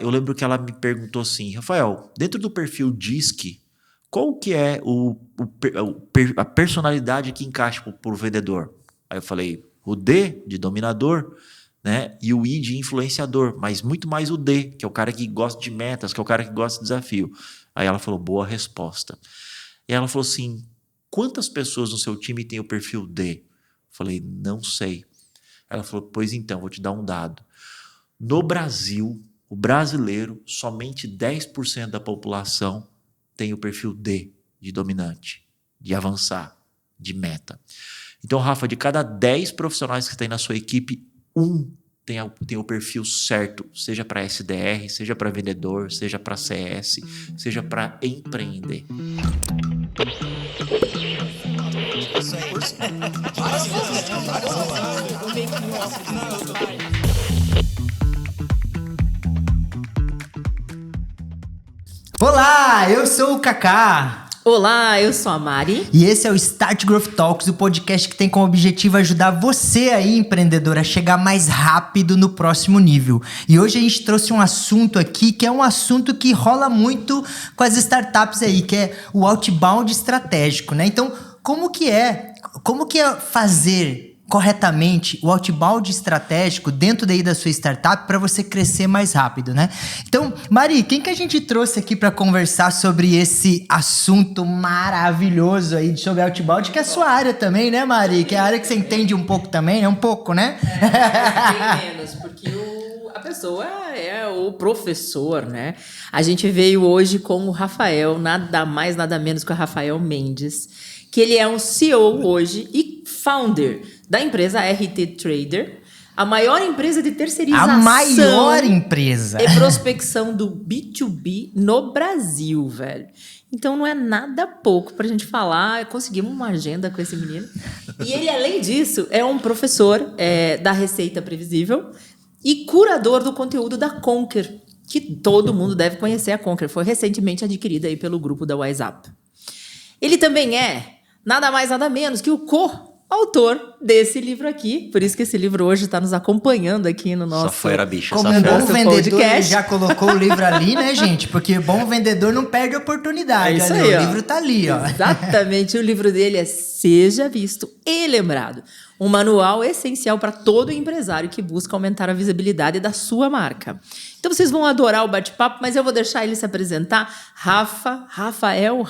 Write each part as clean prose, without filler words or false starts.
eu lembro que ela me perguntou assim, Rafael, dentro do perfil DISC, qual que é a personalidade que encaixa pro vendedor? Aí eu falei, o D de dominador, né? E o I de influenciador, mas muito mais o D, que é o cara que gosta de metas, que é o cara que gosta de desafio. Aí ela falou, boa resposta. E ela falou assim, quantas pessoas no seu time tem o perfil D? Eu falei, não sei. Ela falou, pois então, vou te dar um dado. No Brasil, o brasileiro, somente 10% da população tem o perfil D, de dominante, de avançar, de meta. Então, Rafa, de cada 10 profissionais que tem na sua equipe, um tem o perfil certo, seja para SDR, seja para vendedor, seja para CS, seja para empreender. Olá, eu sou o Kaká. Olá, eu sou a Mari. E esse é o Start Growth Talks, o podcast que tem como objetivo ajudar você aí, empreendedor, a chegar mais rápido no próximo nível. E hoje a gente trouxe um assunto aqui que é um assunto que rola muito com as startups aí, que é o outbound estratégico, né? Então, como que é fazer corretamente o outbound estratégico dentro daí da sua startup para você crescer mais rápido, né? Então, Mari, quem que a gente trouxe aqui para conversar sobre esse assunto maravilhoso aí sobre outbound, que é a sua área também, né, Mari? Que é a área que você entende um pouco também, né? Um pouco, né? Bem menos, porque a pessoa é o professor, né? A gente veio hoje com o Rafael, nada mais, nada menos que o Rafael Mendes, que ele é um CEO hoje e founder da empresa RT Trader, a maior empresa de terceirização. A maior empresa. E prospecção do B2B no Brasil, velho. Então não é nada pouco pra gente falar. Conseguimos uma agenda com esse menino. E ele, além disso, é um professor da Receita Previsível e curador do conteúdo da Conquer, que todo mundo deve conhecer a Conquer. Foi recentemente adquirida aí pelo grupo da WhatsApp. Ele também é nada mais, nada menos que o co-autor desse livro aqui. Por isso que esse livro hoje está nos acompanhando aqui no nosso... Só foi a bicha, como um bom vendedor, podcast. Ele já colocou o livro ali, né, gente? Porque bom vendedor não perde oportunidade. É isso ali, aí, o livro tá ali, ó. Exatamente. O livro dele é Seja Visto e Lembrado. Um manual essencial para todo empresário que busca aumentar a visibilidade da sua marca. Então vocês vão adorar o bate-papo, mas eu vou deixar ele se apresentar. Rafael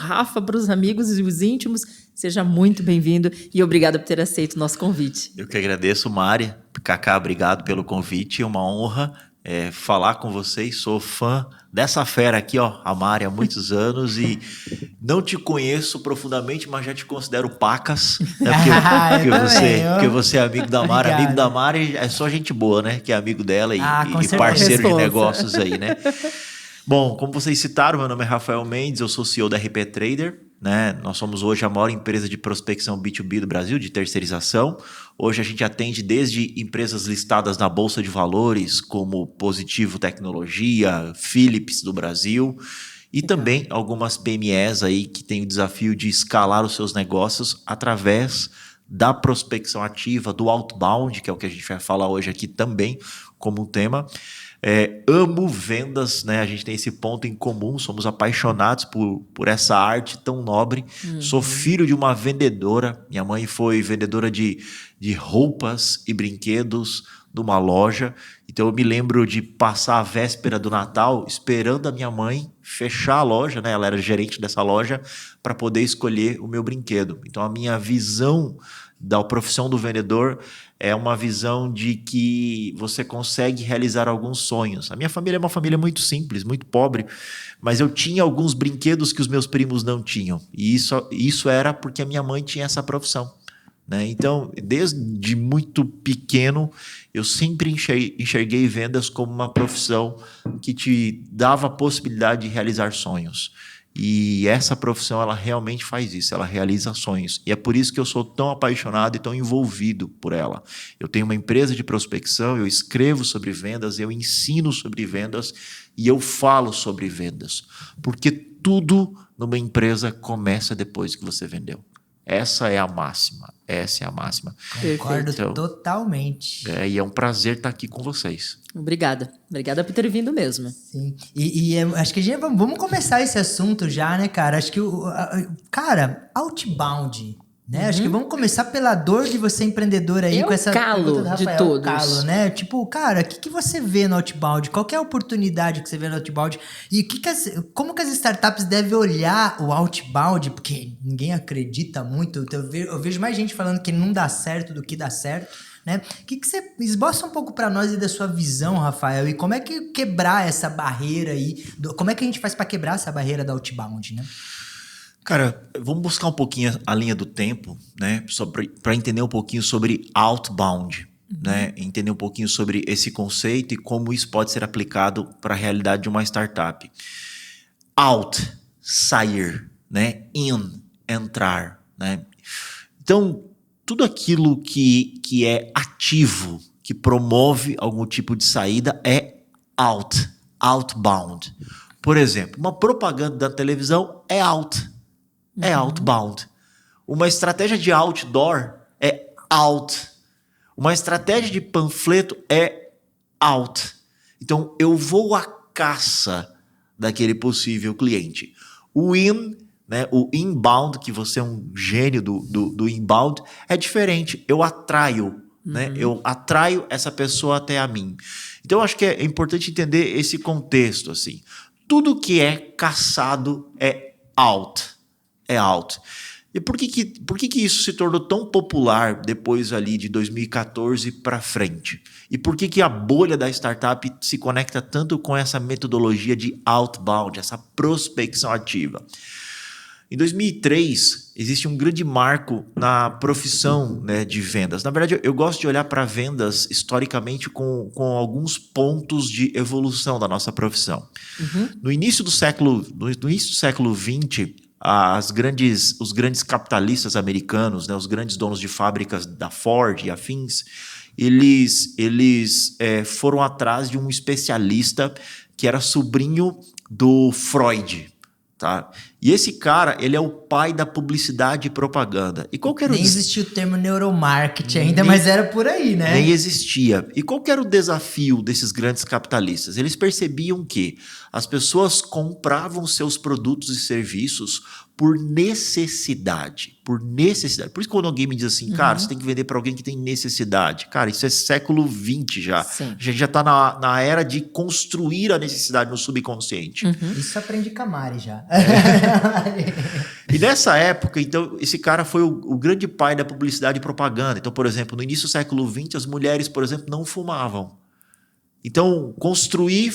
para os amigos e os íntimos. Seja muito bem-vindo e obrigado por ter aceito o nosso convite. Eu que agradeço, Mari. Kaká, obrigado pelo convite. É uma honra falar com vocês. Sou fã dessa fera aqui, ó, a Mari, há muitos anos e não te conheço profundamente, mas já te considero pacas, né? Porque você é amigo da Mari. Obrigado. Amigo da Mari é só gente boa, né? Que é amigo dela e certeza. parceiro de negócios aí, né? Bom, como vocês citaram, meu nome é Rafael Mendes, eu sou CEO da RP Trader, né? Nós somos hoje a maior empresa de prospecção B2B do Brasil, de terceirização. Hoje a gente atende desde empresas listadas na Bolsa de Valores, como Positivo Tecnologia, Philips do Brasil, e também algumas PMEs aí que têm o desafio de escalar os seus negócios através da prospecção ativa, do outbound, que é o que a gente vai falar hoje aqui também como um tema. Amo vendas, né? A gente tem esse ponto em comum, somos apaixonados por essa arte tão nobre. Sou filho de uma vendedora, minha mãe foi vendedora de roupas e brinquedos numa loja, então eu me lembro de passar a véspera do Natal esperando a minha mãe fechar a loja, né? Ela era gerente dessa loja, para poder escolher o meu brinquedo. Então a minha visão da profissão do vendedor é uma visão de que você consegue realizar alguns sonhos. A minha família é uma família muito simples, muito pobre, mas eu tinha alguns brinquedos que os meus primos não tinham. E isso era porque a minha mãe tinha essa profissão, né? Então, desde muito pequeno, eu sempre enxerguei vendas como uma profissão que te dava a possibilidade de realizar sonhos. E essa profissão, ela realmente faz isso, ela realiza sonhos. E é por isso que eu sou tão apaixonado e tão envolvido por ela. Eu tenho uma empresa de prospecção, eu escrevo sobre vendas, eu ensino sobre vendas e eu falo sobre vendas. Porque tudo numa empresa começa depois que você vendeu. Essa é a máxima. Essa é a máxima. Concordo Então, totalmente. E é um prazer estar aqui com vocês. Obrigada. Obrigada por ter vindo mesmo. Sim. Acho que vamos começar esse assunto já, né, cara? Acho que cara, outbound, né? Acho que vamos começar pela dor de você empreendedor aí, É com o essa calo pergunta do Rafael, de todos. o calo, né? Tipo, cara, o que você vê no outbound? Qual que é a oportunidade que você vê no outbound? E como que as startups devem olhar o outbound? Porque ninguém acredita muito. Então, eu vejo mais gente falando que não dá certo do que dá certo, né? O que você esboça um pouco para nós aí da sua visão, Rafael? E como é que quebrar essa barreira aí? Como é que a gente faz para quebrar essa barreira da outbound, né? Cara, vamos buscar um pouquinho a linha do tempo, né? Para entender um pouquinho sobre outbound, né? Entender um pouquinho sobre esse conceito e como isso pode ser aplicado para a realidade de uma startup. Out, sair, né? In, entrar, né? Então, tudo aquilo que é ativo, que promove algum tipo de saída é outbound. Por exemplo, uma propaganda da televisão é é outbound. Uma estratégia de outdoor é out. Uma estratégia de panfleto é out. Então, eu vou à caça daquele possível cliente. O in, né, o inbound, que você é um gênio do inbound, é diferente. Eu atraio, né? Eu atraio essa pessoa até a mim. Então, eu acho que é importante entender esse contexto, assim. Tudo que é caçado é out. É out. E por que isso se tornou tão popular depois ali de 2014 para frente? E por que a bolha da startup se conecta tanto com essa metodologia de outbound, essa prospecção ativa? Em 2003, existe um grande marco na profissão, né, de vendas. Na verdade, eu gosto de olhar para vendas historicamente com alguns pontos de evolução da nossa profissão. No início do século XX, os grandes capitalistas americanos, né, os grandes donos de fábricas da Ford e afins, eles foram atrás de um especialista que era sobrinho do Freud. Tá? E esse cara, ele é o pai da publicidade e propaganda. E qual que era Nem existia o termo neuromarketing ainda, mas era por aí, né? Nem existia. E qual que era o desafio desses grandes capitalistas? Eles percebiam que as pessoas compravam seus produtos e serviços por necessidade. Por necessidade. Por isso que quando alguém me diz assim, cara, você tem que vender para alguém que tem necessidade. Cara, isso é século XX já. Sim. A gente já está na era de construir a necessidade no subconsciente. Isso aprendi com a Mari já. E nessa época, então, esse cara foi o grande pai da publicidade e propaganda. Então, por exemplo, no início do século XX, as mulheres, por exemplo, não fumavam. Então,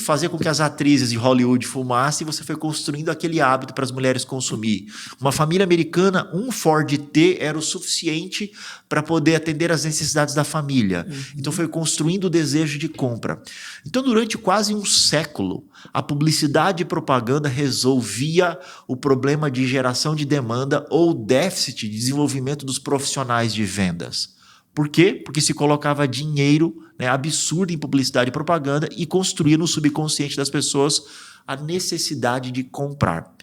fazer com que as atrizes de Hollywood fumassem, você foi construindo aquele hábito para as mulheres consumir. Uma família americana, um Ford T era o suficiente para poder atender às necessidades da família. Então, foi construindo o desejo de compra. Então, durante quase um século, a publicidade e propaganda resolvia o problema de geração de demanda ou déficit de desenvolvimento dos profissionais de vendas. Por quê? Porque se colocava dinheiro, né, absurdo em publicidade e propaganda e construía no subconsciente das pessoas a necessidade de comprar.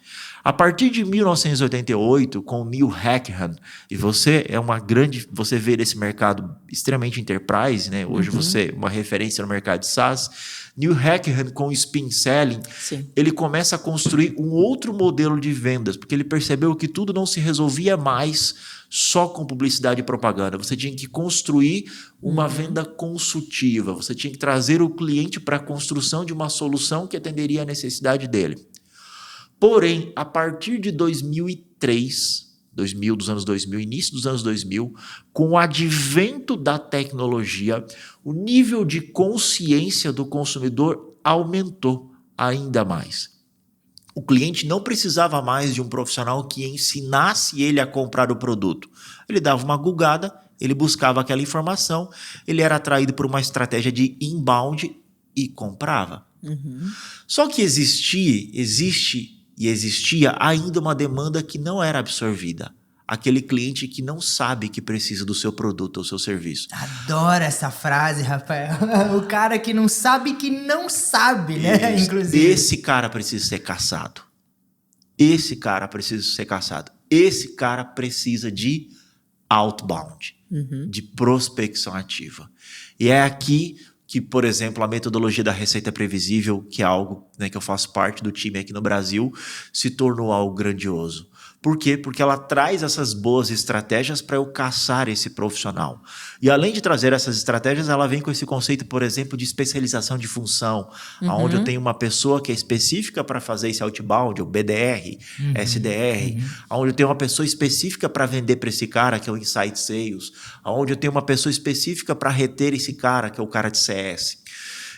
A partir de 1988, com Neil Hackenham, e você vê nesse mercado extremamente enterprise, né? Hoje você é uma referência no mercado de SaaS. Neil Hackenham, com o Spin Selling, ele começa a construir um outro modelo de vendas, porque ele percebeu que tudo não se resolvia mais só com publicidade e propaganda. Você tinha que construir uma venda consultiva, você tinha que trazer o cliente para a construção de uma solução que atenderia à necessidade dele. Porém, a partir de 2003, dos anos 2000, início dos anos 2000, com o advento da tecnologia, o nível de consciência do consumidor aumentou ainda mais. O cliente não precisava mais de um profissional que ensinasse ele a comprar o produto. Ele dava uma gugada, ele buscava aquela informação, ele era atraído por uma estratégia de inbound e comprava. Só que existia ainda uma demanda que não era absorvida. Aquele cliente que não sabe que precisa do seu produto ou seu serviço. Adoro essa frase, Rafael. O cara que não sabe, né? Inclusive. Esse cara precisa ser caçado. Esse cara precisa ser caçado. esse cara precisa de outbound, de prospecção ativa. E é aqui que, por exemplo, a metodologia da receita previsível, que é algo, né, que eu faço parte do time aqui no Brasil, se tornou algo grandioso. Por quê? Porque ela traz essas boas estratégias para eu caçar esse profissional. E além de trazer essas estratégias, ela vem com esse conceito, por exemplo, de especialização de função, onde eu tenho uma pessoa que é específica para fazer esse outbound, o BDR, SDR, onde eu tenho uma pessoa específica para vender para esse cara, que é o Insight Sales, onde eu tenho uma pessoa específica para reter esse cara, que é o cara de CS.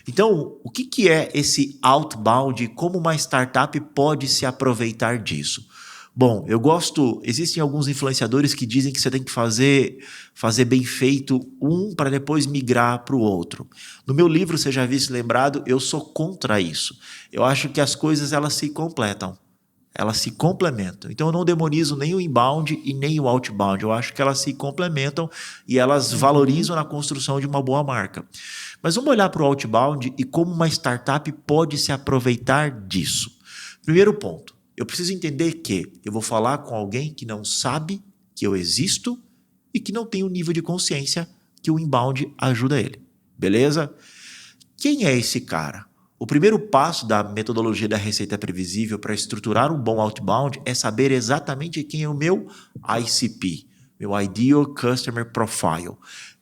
Então, o que é esse outbound e como uma startup pode se aproveitar disso? Bom, existem alguns influenciadores que dizem que você tem que fazer bem feito para depois migrar para o outro. No meu livro, você já viu se lembrado, eu sou contra isso. Eu acho que as coisas elas se completam, elas se complementam. Então eu não demonizo nem o inbound e nem o outbound. Eu acho que elas se complementam e elas valorizam na construção de uma boa marca. Mas vamos olhar para o outbound e como uma startup pode se aproveitar disso. Primeiro ponto. Eu preciso entender que eu vou falar com alguém que não sabe que eu existo e que não tem o nível de consciência que o inbound ajuda ele. Beleza? Quem é esse cara? O primeiro passo da metodologia da receita previsível para estruturar um bom outbound é saber exatamente quem é o meu ICP, meu Ideal Customer Profile.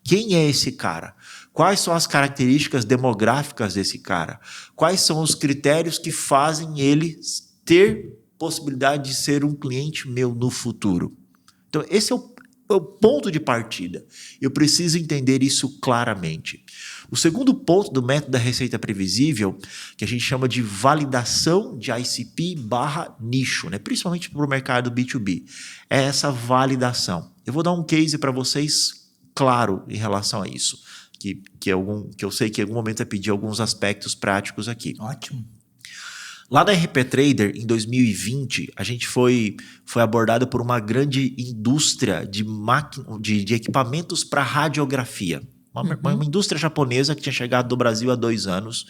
Quem é esse cara? Quais são as características demográficas desse cara? Quais são os critérios que fazem ele ter possibilidade de ser um cliente meu no futuro? Então, esse é o ponto de partida. Eu preciso entender isso claramente. O segundo ponto do método da receita previsível, que a gente chama de validação de ICP /nicho, né? Principalmente para o mercado B2B, é essa validação. Eu vou dar um case para vocês claro em relação a isso, que eu sei que em algum momento vai pedir alguns aspectos práticos aqui. Ótimo. Lá da RP Trader, em 2020, a gente foi abordado por uma grande indústria de equipamentos para radiografia. Uma indústria japonesa que tinha chegado do Brasil há 2 anos.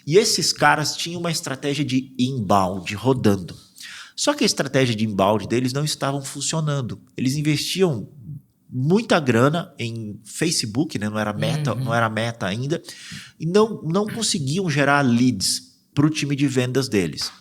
E esses caras tinham uma estratégia de inbound rodando. Só que a estratégia de inbound deles não estava funcionando. Eles investiam muita grana em Facebook, né? Não era meta ainda, e não conseguiam gerar leads para o time de vendas deles.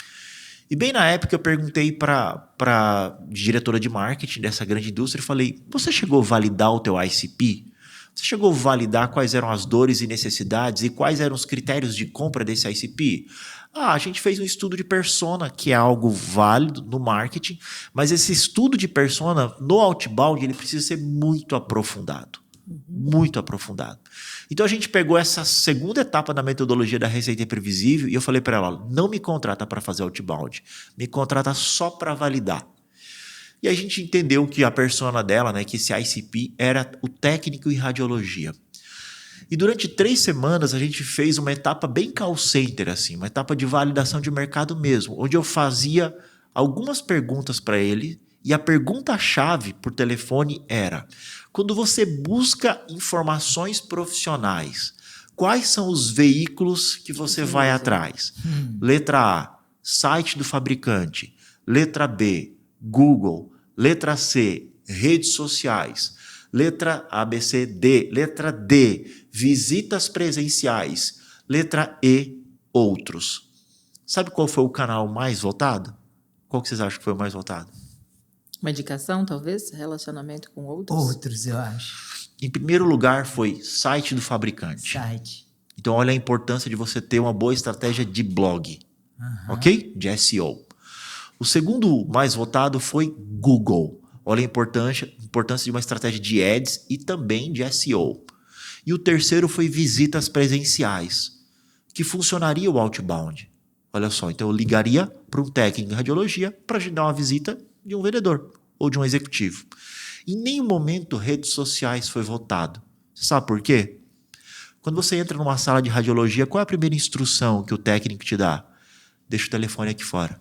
E bem na época eu perguntei para a diretora de marketing dessa grande indústria e falei, você chegou a validar o teu ICP? Você chegou a validar quais eram as dores e necessidades e quais eram os critérios de compra desse ICP? A gente fez um estudo de persona, que é algo válido no marketing, mas esse estudo de persona no outbound ele precisa ser muito aprofundado. Muito aprofundado. Então a gente pegou essa segunda etapa da metodologia da receita previsível e eu falei para ela, não me contrata para fazer outbound, me contrata só para validar. E a gente entendeu que a persona dela, né, que esse ICP era o técnico em radiologia. E durante 3 semanas a gente fez uma etapa bem call center, assim, uma etapa de validação de mercado mesmo, onde eu fazia algumas perguntas para ele e a pergunta-chave por telefone era: quando você busca informações profissionais, quais são os veículos que você vai atrás? Letra A, site do fabricante. Letra B, Google. Letra C, redes sociais. Letra A, B, C, D. Letra D, visitas presenciais. Letra E, outros. Sabe qual foi o canal mais votado? Qual que vocês acham que foi o mais votado? Uma indicação, talvez? Relacionamento com outros? Outros, eu acho. Em primeiro lugar foi site do fabricante. Site. Então olha a importância de você ter uma boa estratégia de blog. Ok? De SEO. O segundo mais votado foi Google. Olha a importância de uma estratégia de ads e também de SEO. E o terceiro foi visitas presenciais, que funcionaria o outbound. Olha só, então eu ligaria para um técnico de radiologia para agendar uma visita de um vendedor ou de um executivo. Em nenhum momento redes sociais foi votado. Você sabe por quê? Quando você entra numa sala de radiologia, qual é a primeira instrução que o técnico te dá? Deixa o telefone aqui fora,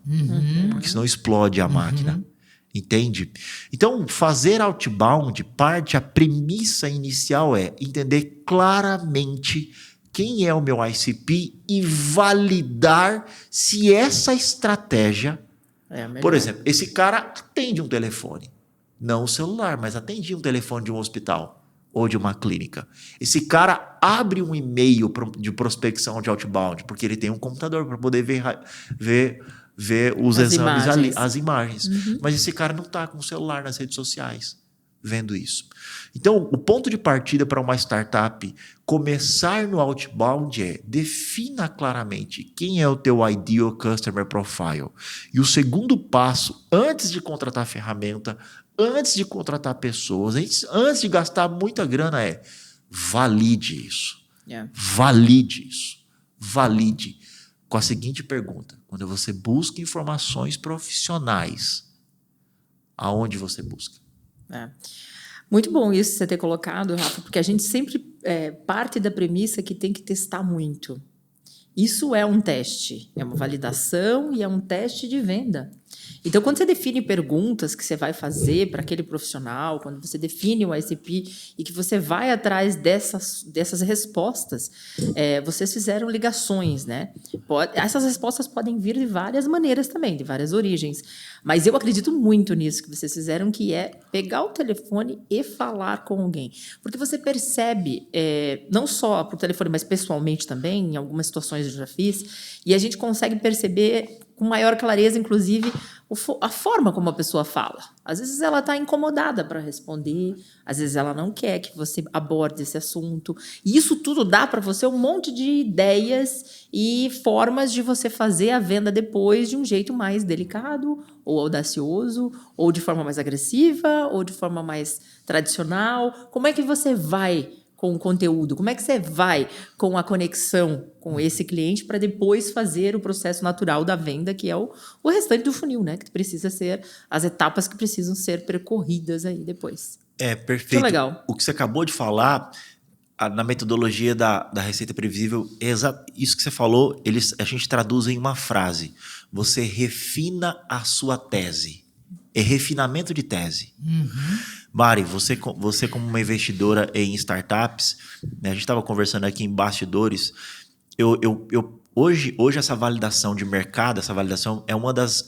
porque senão explode a máquina. Entende? Então, fazer outbound, a premissa inicial é entender claramente quem é o meu ICP e validar se essa estratégia É melhor. Por exemplo, esse cara atende um telefone. Não o celular, mas atende um telefone de um hospital ou de uma clínica. Esse cara abre um e-mail de prospecção de outbound, porque ele tem um computador para poder ver os exames ali, as imagens. Mas esse cara não está com o celular nas redes sociais vendo isso. Então, o ponto de partida para uma startup começar no outbound é defina claramente quem é o teu ideal customer profile. E o segundo passo, antes de contratar ferramenta, antes de contratar pessoas, antes de gastar muita grana, é valide isso. Valide isso. Valide. Com a seguinte pergunta: quando você busca informações profissionais, aonde você busca? Muito bom isso você ter colocado, Rafa, porque a gente sempre parte da premissa que tem que testar muito. Isso é um teste, é uma validação e é um teste de venda. Então, quando você define perguntas que você vai fazer para aquele profissional, quando você define o ICP e que você vai atrás dessas respostas, vocês fizeram ligações, né? Essas respostas podem vir de várias maneiras também, de várias origens. Mas eu acredito muito nisso que vocês fizeram, que é pegar o telefone e falar com alguém. Porque você percebe, não só por telefone, mas pessoalmente também, em algumas situações eu já fiz, e a gente consegue perceber com maior clareza, inclusive, a forma como a pessoa fala. Às vezes ela está incomodada para responder, às vezes ela não quer que você aborde esse assunto. E isso tudo dá para você um monte de ideias e formas de você fazer a venda depois de um jeito mais delicado, ou audacioso, ou de forma mais agressiva, ou de forma mais tradicional. Como é que você vai com o conteúdo? Como é que você vai com a conexão com esse cliente para depois fazer o processo natural da venda, que é o restante do funil, né? Que precisa ser as etapas que precisam ser percorridas aí depois. Perfeito. Que legal. O que você acabou de falar, na metodologia da Receita Previsível, isso que você falou, a gente traduz em uma frase. Você refina a sua tese. É refinamento de tese. Mari, você como uma investidora em startups, né, a gente estava conversando aqui em bastidores, hoje essa validação de mercado, essa validação é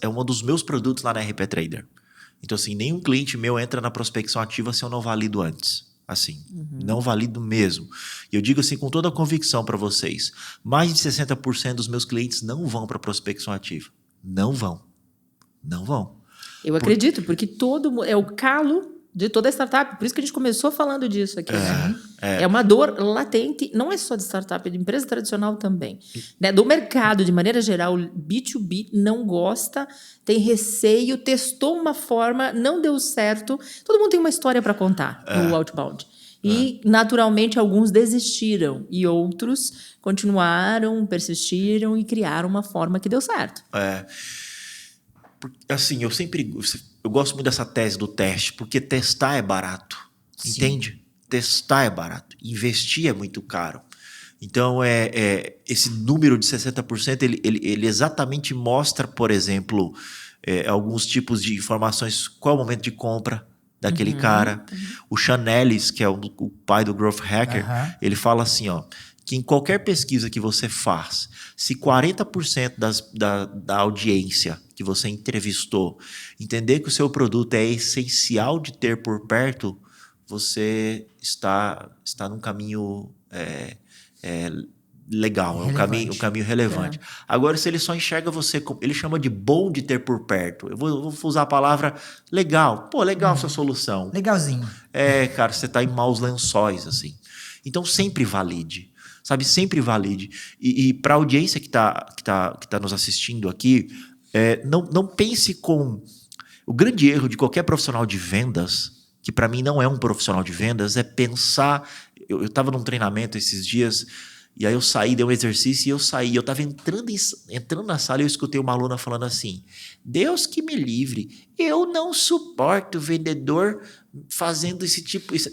um dos meus produtos lá na RP Trader. Então, assim, nenhum cliente meu entra na prospecção ativa se eu não valido antes. Assim, não valido mesmo. E eu digo assim com toda a convicção para vocês, mais de 60% dos meus clientes não vão para prospecção ativa. Não vão. Eu acredito, porque é o calo de toda a startup. Por isso que a gente começou falando disso aqui. Né? É uma dor latente, não é só de startup, é de empresa tradicional também. Né? Do mercado, de maneira geral, B2B não gosta, tem receio, testou uma forma, não deu certo. Todo mundo tem uma história para contar no outbound. E, naturalmente, alguns desistiram e outros continuaram, persistiram e criaram uma forma que deu certo. Assim, eu gosto muito dessa tese do teste, porque testar é barato, entende? Testar é barato, investir é muito caro. Então, esse número de 60%, ele exatamente mostra, por exemplo, alguns tipos de informações, qual é o momento de compra daquele cara. O Sean Ellis, que é o pai do Growth Hacker, ele fala assim, que em qualquer pesquisa que você faz, se 40% da audiência que você entrevistou entender que o seu produto é essencial de ter por perto, você está num caminho legal, é um caminho relevante. Agora, se ele só enxerga você, ele chama de bom de ter por perto. Eu vou usar a palavra legal. Pô, legal sua solução. Legalzinho. Cara, você está em maus lençóis, assim. Então, sempre valide. Sabe, sempre valide. E para a audiência que tá nos assistindo aqui, não pense com... O grande erro de qualquer profissional de vendas, que para mim não é um profissional de vendas, é pensar... Eu estava num treinamento esses dias, e aí eu saí, dei um exercício, e eu saí. Eu estava entrando na sala e eu escutei uma aluna falando assim, Deus que me livre, eu não suporto vendedor fazendo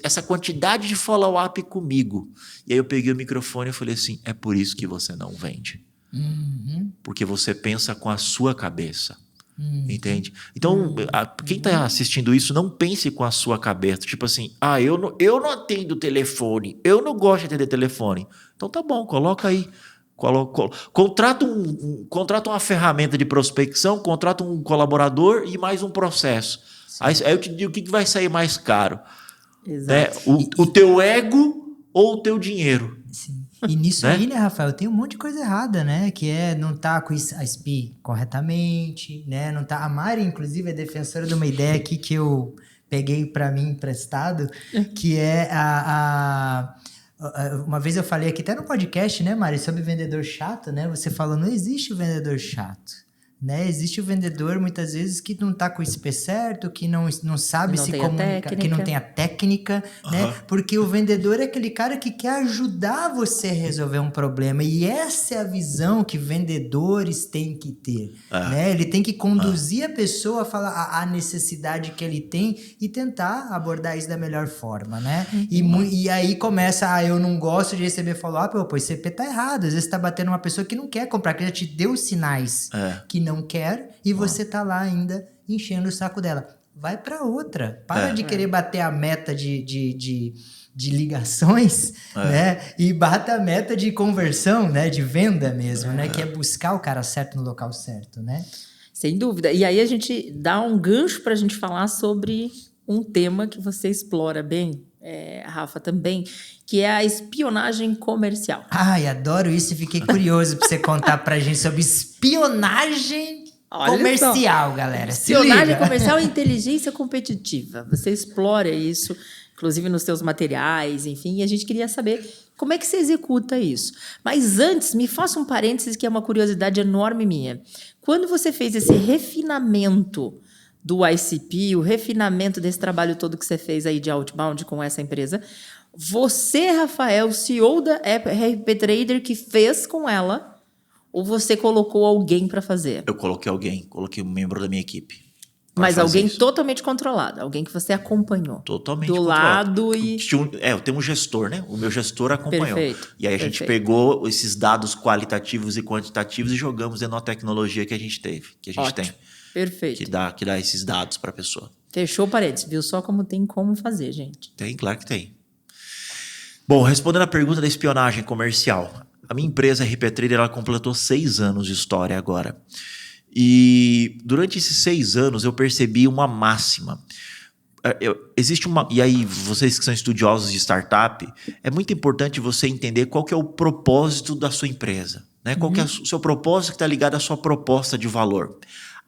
essa quantidade de follow-up comigo. E aí eu peguei o microfone e falei assim, é por isso que você não vende. Porque você pensa com a sua cabeça. Entende? Então, quem está assistindo isso, não pense com a sua cabeça. Tipo assim, eu não atendo telefone, eu não gosto de atender telefone. Então tá bom, coloca aí Contrata uma ferramenta de prospecção, contrata um colaborador e mais um processo. Aí eu te digo o que vai sair mais caro. Exato. Né? O teu ego ou o teu dinheiro. Sim. E nisso aí, né, Rafael, tem um monte de coisa errada, né? Que é não tá com a SPI corretamente, né? Não tá... A Mari, inclusive, é defensora de uma ideia aqui que eu peguei para mim emprestado, que é uma vez eu falei aqui até no podcast, né, Mari, sobre vendedor chato, né? Você falou, não existe o vendedor chato, né? Existe o vendedor, muitas vezes, que não tá com o SP certo, que não sabe se comunicar, que não tem a técnica, né? Porque o vendedor é aquele cara que quer ajudar você a resolver um problema. E essa é a visão que vendedores têm que ter, né? Ele tem que conduzir a pessoa a falar a necessidade que ele tem e tentar abordar isso da melhor forma, né? E aí começa, eu não gosto de receber follow-up, pô, esse CP tá errado. Às vezes você tá batendo uma pessoa que não quer comprar, que já te deu sinais que não quer, e você tá lá ainda enchendo o saco dela. Vai para outra. Para de querer bater a meta de ligações, né? E bata a meta de conversão, né? De venda mesmo, né? Que é buscar o cara certo no local certo, né? Sem dúvida. E aí a gente dá um gancho para a gente falar sobre um tema que você explora bem, Rafa, também, que é a espionagem comercial. Ai, adoro isso e fiquei curioso para você contar pra gente sobre espionagem comercial, galera. Espionagem comercial e inteligência competitiva. Você explora isso, inclusive nos seus materiais, enfim, e a gente queria saber como é que você executa isso. Mas antes, me faça um parênteses que é uma curiosidade enorme minha. Quando você fez esse refinamento do ICP, o refinamento desse trabalho todo que você fez aí de outbound com essa empresa, você, Rafael, CEO da RP Trader, que fez com ela, ou você colocou alguém para fazer? Eu coloquei um membro da minha equipe. Mas alguém totalmente controlado, alguém que você acompanhou. Totalmente do controlado. lado e... Eu tenho um gestor, né? O meu gestor acompanhou. Perfeito, e aí a gente pegou esses dados qualitativos e quantitativos e jogamos dentro da tecnologia que a gente teve, que a gente tem. Perfeito. Que dá esses dados para a pessoa. Fechou parênteses, viu? Só como tem como fazer, gente. Tem, claro que tem. Bom, respondendo a pergunta da espionagem comercial. A minha empresa, a RP Trader, ela completou 6 anos de história agora. E durante esses 6 anos eu percebi uma máxima. E aí, vocês que são estudiosos de startup, é muito importante você entender qual que é o propósito da sua empresa. Né? Qual que é o seu propósito que está ligado à sua proposta de valor.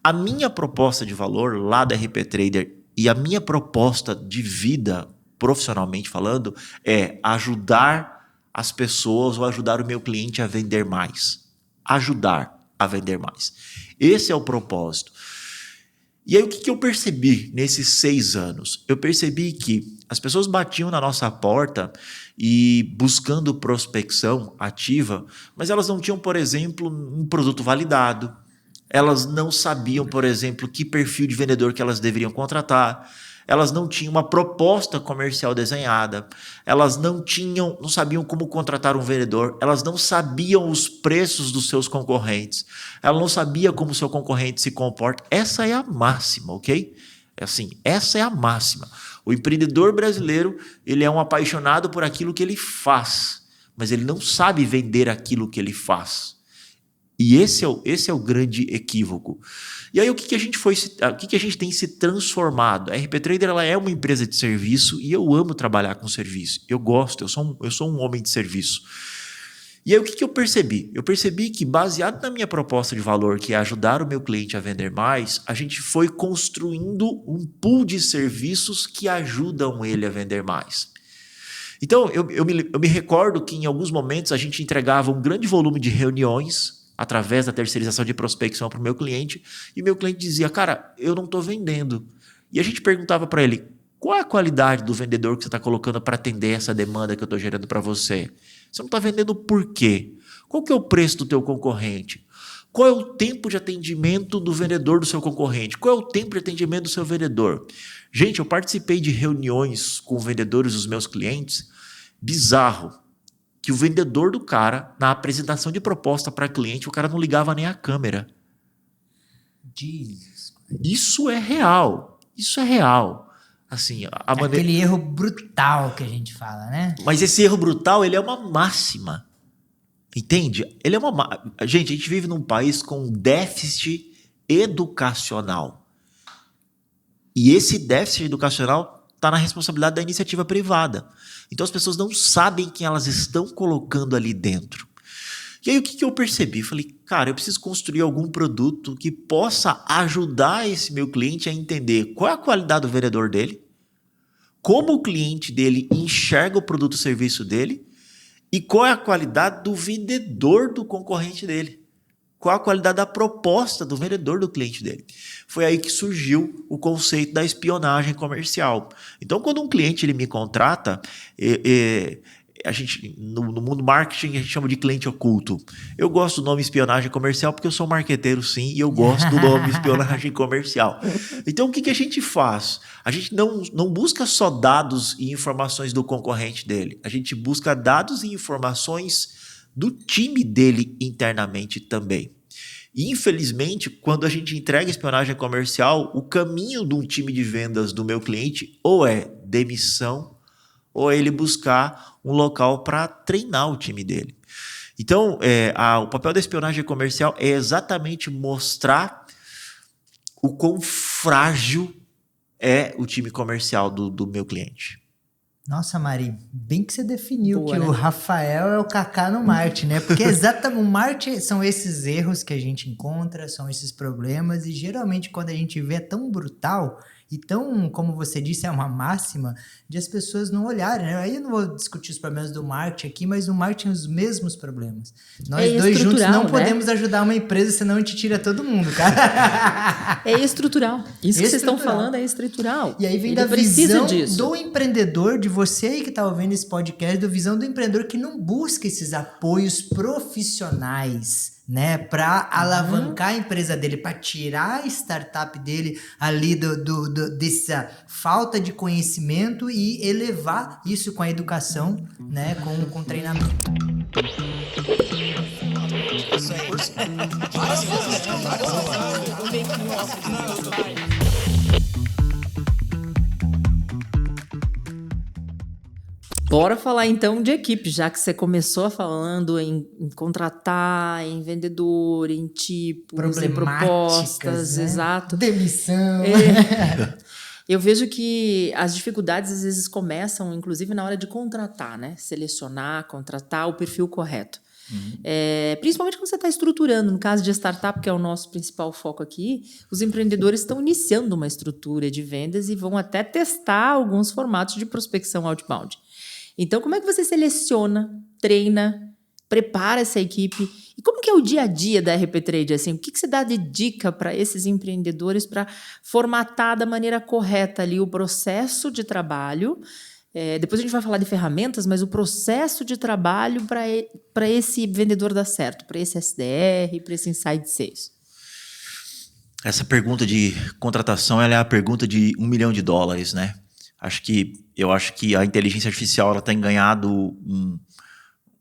A minha proposta de valor lá da RP Trader e a minha proposta de vida, profissionalmente falando, é ajudar as pessoas ou ajudar o meu cliente a vender mais. Ajudar a vender mais. Esse é o propósito. E aí o que eu percebi nesses 6 anos? Eu percebi que as pessoas batiam na nossa porta e buscando prospecção ativa, mas elas não tinham, por exemplo, um produto validado. Elas não sabiam, por exemplo, que perfil de vendedor que elas deveriam contratar. Elas não tinham uma proposta comercial desenhada. Elas não sabiam como contratar um vendedor. Elas não sabiam os preços dos seus concorrentes. Ela não sabia como o seu concorrente se comporta. Essa é a máxima, ok? Essa é a máxima. O empreendedor brasileiro, ele é um apaixonado por aquilo que ele faz, mas ele não sabe vender aquilo que ele faz. E esse é o grande equívoco. E aí o que a gente tem se transformado? A RP Trader, ela é uma empresa de serviço e eu amo trabalhar com serviço. Eu gosto, eu sou um homem de serviço. E aí o que eu percebi? Eu percebi que, baseado na minha proposta de valor, que é ajudar o meu cliente a vender mais, a gente foi construindo um pool de serviços que ajudam ele a vender mais. Então, eu me recordo que em alguns momentos a gente entregava um grande volume de reuniões através da terceirização de prospecção para o meu cliente, e meu cliente dizia, cara, eu não estou vendendo. E a gente perguntava para ele, qual é a qualidade do vendedor que você está colocando para atender essa demanda que eu estou gerando para você? Você não está vendendo por quê? Qual que é o preço do teu concorrente? Qual é o tempo de atendimento do vendedor do seu concorrente? Qual é o tempo de atendimento do seu vendedor? Gente, eu participei de reuniões com vendedores dos meus clientes, bizarro, que o vendedor do cara, na apresentação de proposta para cliente, o cara não ligava nem a câmera. Jesus. Isso é real. Isso é real. Assim, aquele erro brutal que a gente fala, né? Mas esse erro brutal, ele é uma máxima. Entende? Ele é Gente, a gente vive num país com déficit educacional. E esse déficit educacional está na responsabilidade da iniciativa privada. Então as pessoas não sabem quem elas estão colocando ali dentro. E aí o que eu percebi? Falei, cara, eu preciso construir algum produto que possa ajudar esse meu cliente a entender qual é a qualidade do vendedor dele, como o cliente dele enxerga o produto ou serviço dele e qual é a qualidade do vendedor do concorrente dele. Qual a qualidade da proposta do vendedor do cliente dele. Foi aí que surgiu o conceito da espionagem comercial. Então, quando um cliente ele me contrata, a gente, no mundo marketing, a gente chama de cliente oculto. Eu gosto do nome espionagem comercial porque eu sou marqueteiro, sim, e eu gosto do nome espionagem comercial. Então, o que a gente faz? A gente não busca só dados e informações do concorrente dele. A gente busca dados e informações do time dele internamente também. E, infelizmente, quando a gente entrega espionagem comercial, o caminho de um time de vendas do meu cliente ou é demissão ou é ele buscar um local para treinar o time dele. Então, o papel da espionagem comercial é exatamente mostrar o quão frágil é o time comercial do meu cliente. Nossa, Mari, bem que você definiu. Boa, que né? O Rafael é o Kaká no marketing, né? Porque exatamente o marketing são esses erros que a gente encontra, são esses problemas, e geralmente quando a gente vê é tão brutal e tão, como você disse, é uma máxima de as pessoas não olharem, né? Aí eu não vou discutir os problemas do marketing aqui, mas no marketing os mesmos problemas. Nós dois juntos não podemos ajudar uma empresa, senão a gente tira todo mundo, cara. É estrutural. Isso que vocês estão falando é estrutural. E aí vem da visão do empreendedor, de você aí que está ouvindo esse podcast, da visão do empreendedor que não busca esses apoios profissionais, né, para alavancar a empresa dele, para tirar a startup dele ali dessa falta de conhecimento e elevar isso com a educação, né, com treinamento. Bora falar então de equipe, já que você começou falando em contratar, em vendedor, em tipos, em propostas, né? Exato. Demissão. Eu vejo que as dificuldades às vezes começam, inclusive, na hora de contratar, né? Selecionar, contratar o perfil correto. Principalmente quando você está estruturando, no caso de startup, que é o nosso principal foco aqui, os empreendedores estão iniciando uma estrutura de vendas e vão até testar alguns formatos de prospecção outbound. Então, como é que você seleciona, treina, prepara essa equipe? E como que é o dia a dia da RP Trade? Assim, o que você dá de dica para esses empreendedores para formatar da maneira correta ali o processo de trabalho? Depois a gente vai falar de ferramentas, mas o processo de trabalho para esse vendedor dar certo, para esse SDR, para esse Inside Sales. Essa pergunta de contratação ela é a pergunta de $1 milhão, né? Eu acho que a inteligência artificial ela tem ganhado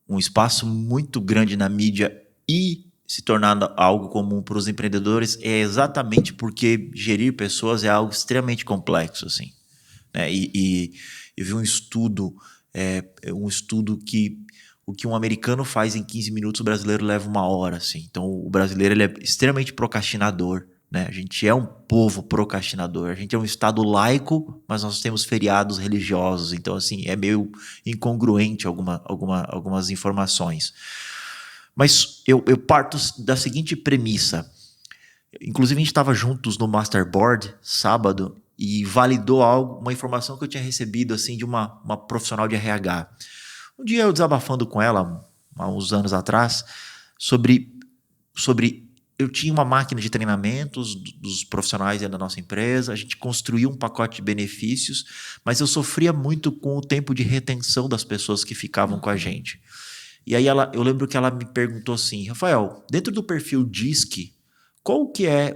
um espaço muito grande na mídia e se tornando algo comum para os empreendedores é exatamente porque gerir pessoas é algo extremamente complexo, assim, né? E eu vi um estudo que o que um americano faz em 15 minutos, o brasileiro leva 1 hora, assim. Então, o brasileiro ele é extremamente procrastinador, né? A gente é um povo procrastinador. A gente é um estado laico, mas nós temos feriados religiosos. Então, assim, é meio incongruente algumas informações. Mas eu parto da seguinte premissa. Inclusive, a gente estava juntos no Masterboard, sábado, e validou uma informação que eu tinha recebido assim, de uma profissional de RH. Um dia eu desabafando com ela, há uns anos atrás, sobre eu tinha uma máquina de treinamentos dos profissionais da nossa empresa, a gente construiu um pacote de benefícios, mas eu sofria muito com o tempo de retenção das pessoas que ficavam com a gente. E aí eu lembro que ela me perguntou assim, Rafael, dentro do perfil DISC, qual que é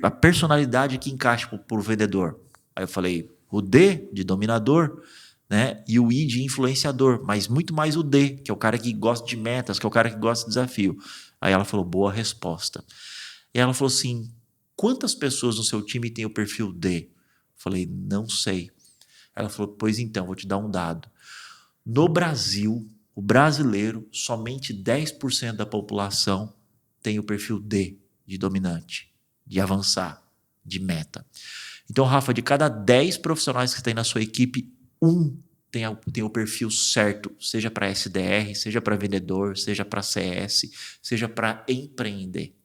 a personalidade que encaixa por vendedor? Aí eu falei, o D de dominador, né? E o I de influenciador, mas muito mais o D, que é o cara que gosta de metas, que é o cara que gosta de desafio. Aí ela falou, boa resposta. E ela falou assim, quantas pessoas no seu time tem o perfil D? Eu falei, não sei. Ela falou, pois então, vou te dar um dado. No Brasil, o brasileiro, somente 10% da população tem o perfil D, de dominante, de avançar, de meta. Então, Rafa, de cada 10 profissionais que tem na sua equipe, um tem o perfil certo, seja para SDR, seja para vendedor, seja para CS, seja para empreender.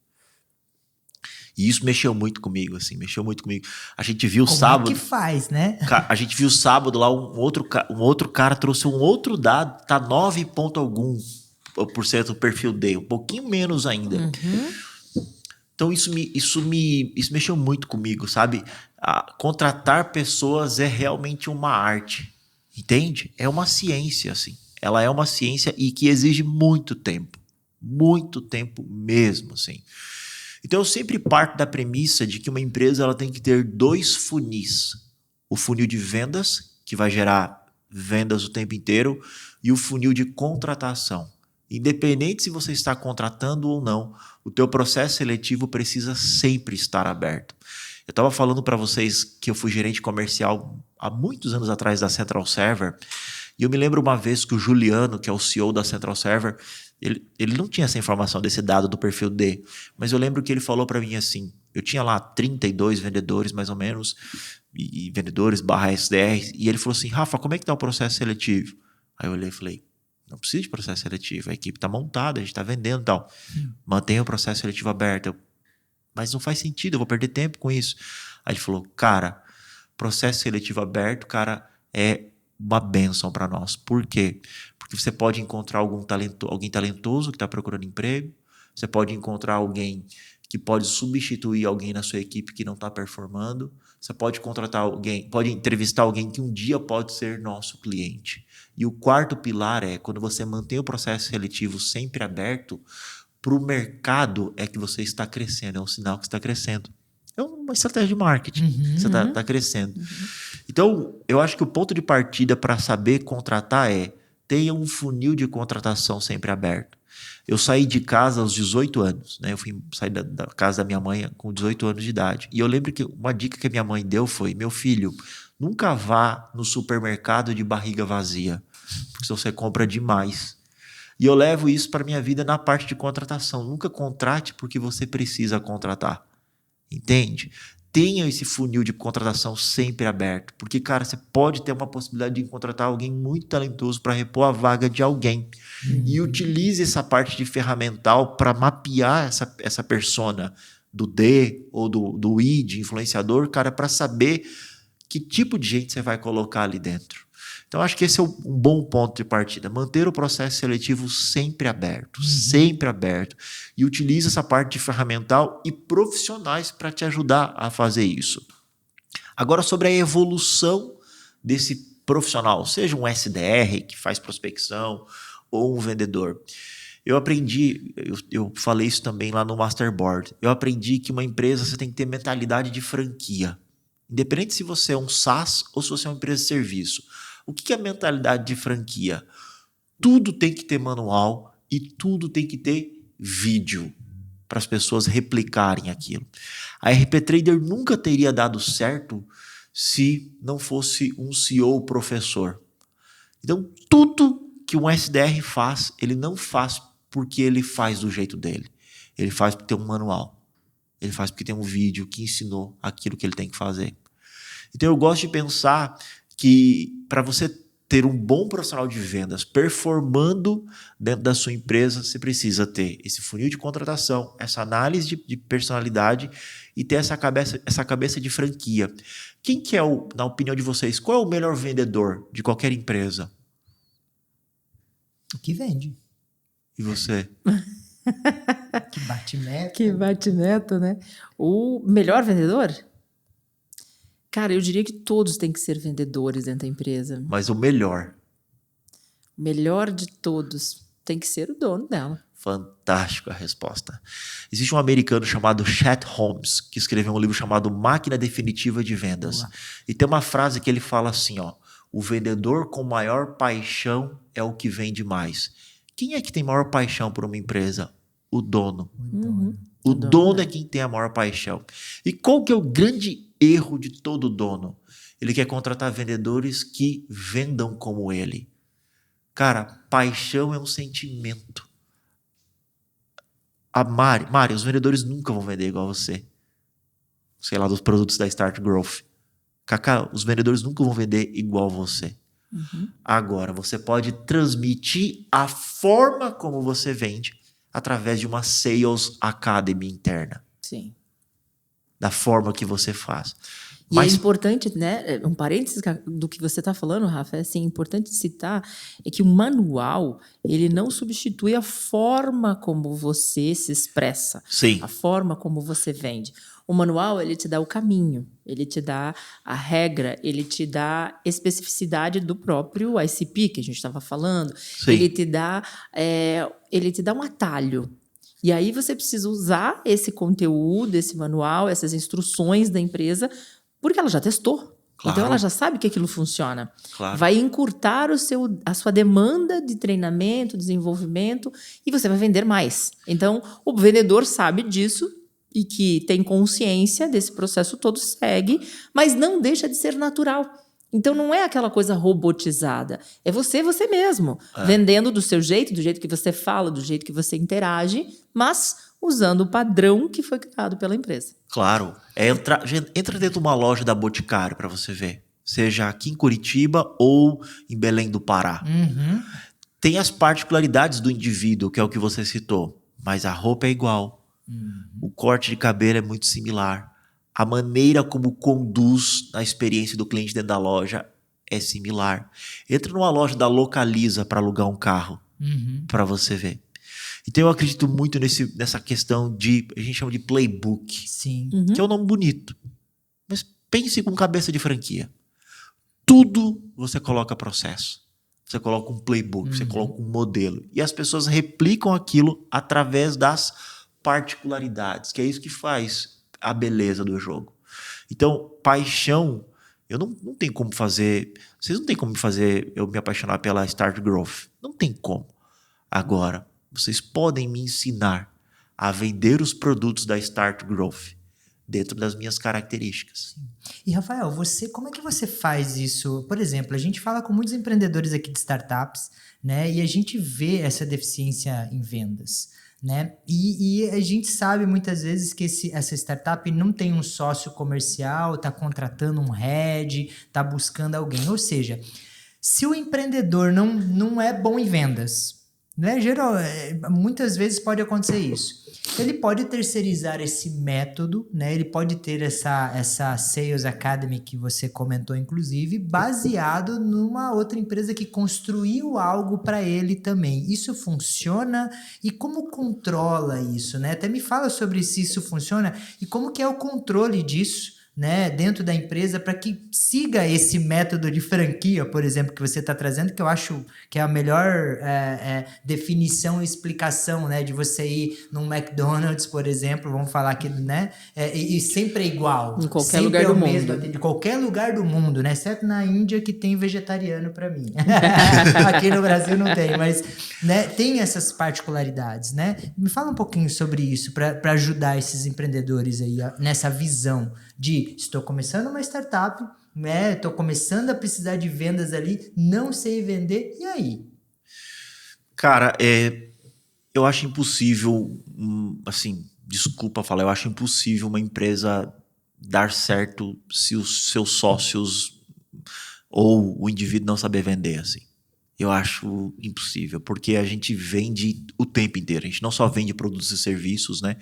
E isso mexeu muito comigo, assim, mexeu muito comigo. A gente viu sábado... Como é que faz, né? A gente viu sábado lá, um outro cara trouxe um outro dado, tá 9 ponto algum % do perfil D, um pouquinho menos ainda. Então isso mexeu muito comigo, sabe? Contratar pessoas é realmente uma arte, entende? É uma ciência, assim. Ela é uma ciência e que exige muito tempo mesmo, assim. Então eu sempre parto da premissa de que uma empresa ela tem que ter 2 funis. O funil de vendas, que vai gerar vendas o tempo inteiro, e o funil de contratação. Independente se você está contratando ou não, o teu processo seletivo precisa sempre estar aberto. Eu estava falando para vocês que eu fui gerente comercial há muitos anos atrás da Central Server, e eu me lembro uma vez que o Juliano, que é o CEO da Central Server, ele não tinha essa informação desse dado do perfil D, mas eu lembro que ele falou para mim assim, eu tinha lá 32 vendedores mais ou menos, e vendedores / SDR, e ele falou assim, Rafa, como é que está o processo seletivo? Aí eu olhei e falei, não precisa de processo seletivo, a equipe está montada, a gente está vendendo e tal. Mantenha o processo seletivo aberto. Mas não faz sentido, eu vou perder tempo com isso. Aí ele falou, cara, processo seletivo aberto, cara, é uma bênção para nós. Por quê? Porque você pode encontrar alguém talentoso que está procurando emprego, você pode encontrar alguém que pode substituir alguém na sua equipe que não está performando, você pode contratar alguém, pode entrevistar alguém que um dia pode ser nosso cliente. E o quarto pilar é, quando você mantém o processo seletivo sempre aberto, para o mercado é que você está crescendo, é um sinal que você está crescendo. É uma estratégia de marketing, você está crescendo. Então, eu acho que o ponto de partida para saber contratar é tenha um funil de contratação sempre aberto. Eu saí de casa aos 18 anos, né? Eu saí da casa da minha mãe com 18 anos de idade. E eu lembro que uma dica que a minha mãe deu foi, meu filho, nunca vá no supermercado de barriga vazia, porque senão você compra demais. E eu levo isso para a minha vida na parte de contratação. Nunca contrate porque você precisa contratar. Entende? Tenha esse funil de contratação sempre aberto. Porque, cara, você pode ter uma possibilidade de contratar alguém muito talentoso para repor a vaga de alguém. E utilize essa parte de ferramental para mapear essa persona do D ou do I, de influenciador, cara, para saber que tipo de gente você vai colocar ali dentro. Então, acho que esse é um bom ponto de partida. Manter o processo seletivo sempre aberto, sempre aberto. E utilize essa parte de ferramental e profissionais para te ajudar a fazer isso. Agora, sobre a evolução desse profissional, seja um SDR que faz prospecção ou um vendedor. Eu aprendi, eu falei isso também lá no Masterboard, eu aprendi que uma empresa você tem que ter mentalidade de franquia. Independente se você é um SaaS ou se você é uma empresa de serviço. O que é mentalidade de franquia? Tudo tem que ter manual e tudo tem que ter vídeo para as pessoas replicarem aquilo. A RP Trader nunca teria dado certo se não fosse um CEO professor. Então, tudo que um SDR faz, ele não faz porque ele faz do jeito dele. Ele faz porque tem um manual. Ele faz porque tem um vídeo que ensinou aquilo que ele tem que fazer. Então, eu gosto de pensar que para você ter um bom profissional de vendas performando dentro da sua empresa, você precisa ter esse funil de contratação, essa análise de personalidade e ter essa cabeça de franquia. Quem que é, na opinião de vocês, qual é o melhor vendedor de qualquer empresa? O que vende. E você? Que bate meta. Que bate meta, né? O melhor vendedor? Cara, eu diria que todos têm que ser vendedores dentro da empresa. Mas o melhor. O melhor de todos tem que ser o dono dela. Fantástico a resposta. Existe um americano chamado Chet Holmes, que escreveu um livro chamado Máquina Definitiva de Vendas. Boa. E tem uma frase que ele fala assim, ó, o vendedor com maior paixão é o que vende mais. Quem é que tem maior paixão por uma empresa? O dono. O dono é quem tem a maior paixão. E qual que é o grande erro de todo dono? Ele quer contratar vendedores que vendam como ele. Cara, paixão é um sentimento. A Mari, os vendedores nunca vão vender igual você. Sei lá, dos produtos da Start Growth. Cacá, os vendedores nunca vão vender igual você. Agora, você pode transmitir a forma como você vende através de uma Sales Academy interna. Sim. Da forma que você faz. E é importante, né? Um parênteses do que você está falando, Rafa, é assim, importante citar é que o manual, ele não substitui a forma como você se expressa. Sim. A forma como você vende. O manual, ele te dá o caminho, ele te dá a regra, ele te dá especificidade do próprio ICP que a gente estava falando. Sim. Ele te dá um atalho. E aí você precisa usar esse conteúdo, esse manual, essas instruções da empresa, porque ela já testou. Claro. Então ela já sabe que aquilo funciona. Claro. Vai encurtar a sua demanda de treinamento, desenvolvimento, e você vai vender mais. Então o vendedor sabe disso e que tem consciência desse processo todo, segue, mas não deixa de ser natural. Então não é aquela coisa robotizada. É você mesmo, vendendo do seu jeito, do jeito que você fala, do jeito que você interage, mas usando o padrão que foi criado pela empresa. Claro. Entra dentro de uma loja da Boticário para você ver. Seja aqui em Curitiba ou em Belém do Pará. Tem as particularidades do indivíduo, que é o que você citou. Mas a roupa é igual. O corte de cabelo é muito similar. A maneira como conduz a experiência do cliente dentro da loja é similar. Entra numa loja da Localiza para alugar um carro, para você ver. Então eu acredito muito nessa questão de, a gente chama de playbook. Sim. Que é um nome bonito. Mas pense com cabeça de franquia. Tudo você coloca processo. Você coloca um playbook, você coloca um modelo. E as pessoas replicam aquilo através das particularidades, que é isso que faz a beleza do jogo. Então, paixão, eu não tenho como fazer... Vocês não têm como fazer eu me apaixonar pela Start Growth. Não tem como. Agora, vocês podem me ensinar a vender os produtos da Start Growth dentro das minhas características. E, Rafael, como é que você faz isso? Por exemplo, a gente fala com muitos empreendedores aqui de startups, né? E a gente vê essa deficiência em vendas, né? E a gente sabe muitas vezes que essa startup não tem um sócio comercial, está contratando um head, está buscando alguém. Ou seja, se o empreendedor não é bom em vendas, né? Muitas vezes pode acontecer isso. Ele pode terceirizar esse método, né? Ele pode ter essa Sales Academy que você comentou, inclusive, baseado numa outra empresa que construiu algo para ele também. Isso funciona? E como controla isso, né? Até me fala sobre se isso funciona e como que é o controle disso, né, dentro da empresa, para que siga esse método de franquia, por exemplo, que você está trazendo, que eu acho que é a melhor definição e explicação, né, de você ir num McDonald's, por exemplo, vamos falar aqui, né, e sempre é igual. Em qualquer sempre lugar é o do mesmo, mundo. de qualquer lugar do mundo, né, exceto na Índia que tem vegetariano para mim. Aqui no Brasil não tem, mas, né, tem essas particularidades, né? Me fala um pouquinho sobre isso, para ajudar esses empreendedores aí nessa visão de estou começando uma startup, né? Estou começando a precisar de vendas ali, não sei vender, e aí? Cara, eu acho impossível, assim, desculpa falar, eu acho impossível uma empresa dar certo se os seus sócios ou o indivíduo não saber vender, assim. Eu acho impossível, porque a gente vende o tempo inteiro, a gente não só vende produtos e serviços, né?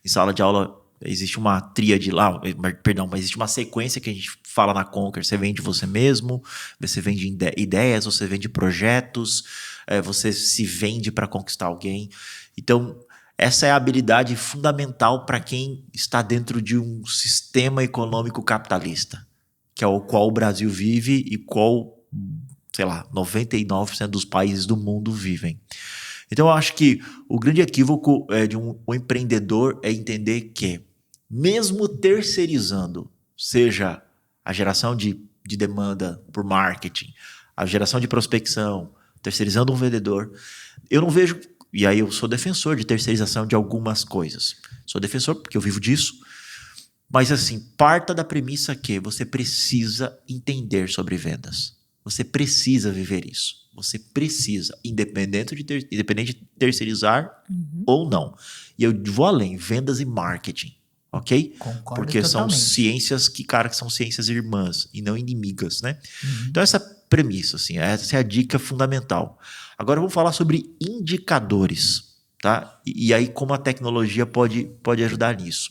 Em sala de aula existe uma tríade lá, mas existe uma sequência que a gente fala na Conquer. Você vende você mesmo, você vende ideias, você vende projetos, você se vende para conquistar alguém. Então, essa é a habilidade fundamental para quem está dentro de um sistema econômico capitalista, que é o qual o Brasil vive e qual, sei lá, 99% dos países do mundo vivem. Então, eu acho que o grande equívoco de um empreendedor é entender que, mesmo terceirizando, seja a geração de demanda por marketing, a geração de prospecção, terceirizando um vendedor, eu não vejo, e aí eu sou defensor de terceirização de algumas coisas. Sou defensor porque eu vivo disso, mas assim, parta da premissa que você precisa entender sobre vendas. Você precisa viver isso. Você precisa, independente de terceirizar ou não. E eu vou além, vendas e marketing, ok? Concordo Porque são totalmente. ciências que são ciências irmãs e não inimigas, né? Então essa premissa, assim, essa é a dica fundamental. Agora vamos falar sobre indicadores, tá? E aí como a tecnologia pode ajudar nisso.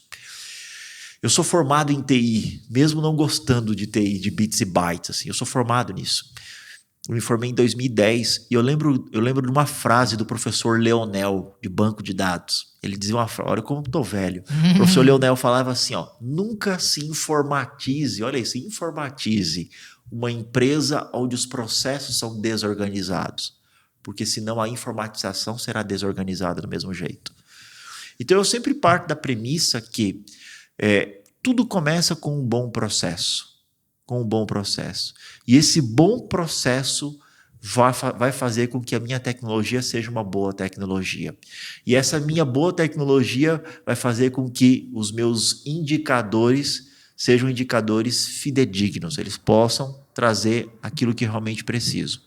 Eu sou formado em TI, mesmo não gostando de TI, de bits e bytes, assim, eu sou formado nisso. Eu me formei em 2010 e eu lembro de uma frase do professor Leonel, de banco de dados. Ele dizia uma frase, olha como eu tô velho. O professor Leonel falava assim, ó, nunca se informatize, olha isso, informatize uma empresa onde os processos são desorganizados, porque senão a informatização será desorganizada do mesmo jeito. Então eu sempre parto da premissa que tudo começa com um bom processo. Com um bom processo. E esse bom processo vai fazer com que a minha tecnologia seja uma boa tecnologia. E essa minha boa tecnologia vai fazer com que os meus indicadores sejam indicadores fidedignos. Eles possam trazer aquilo que realmente preciso.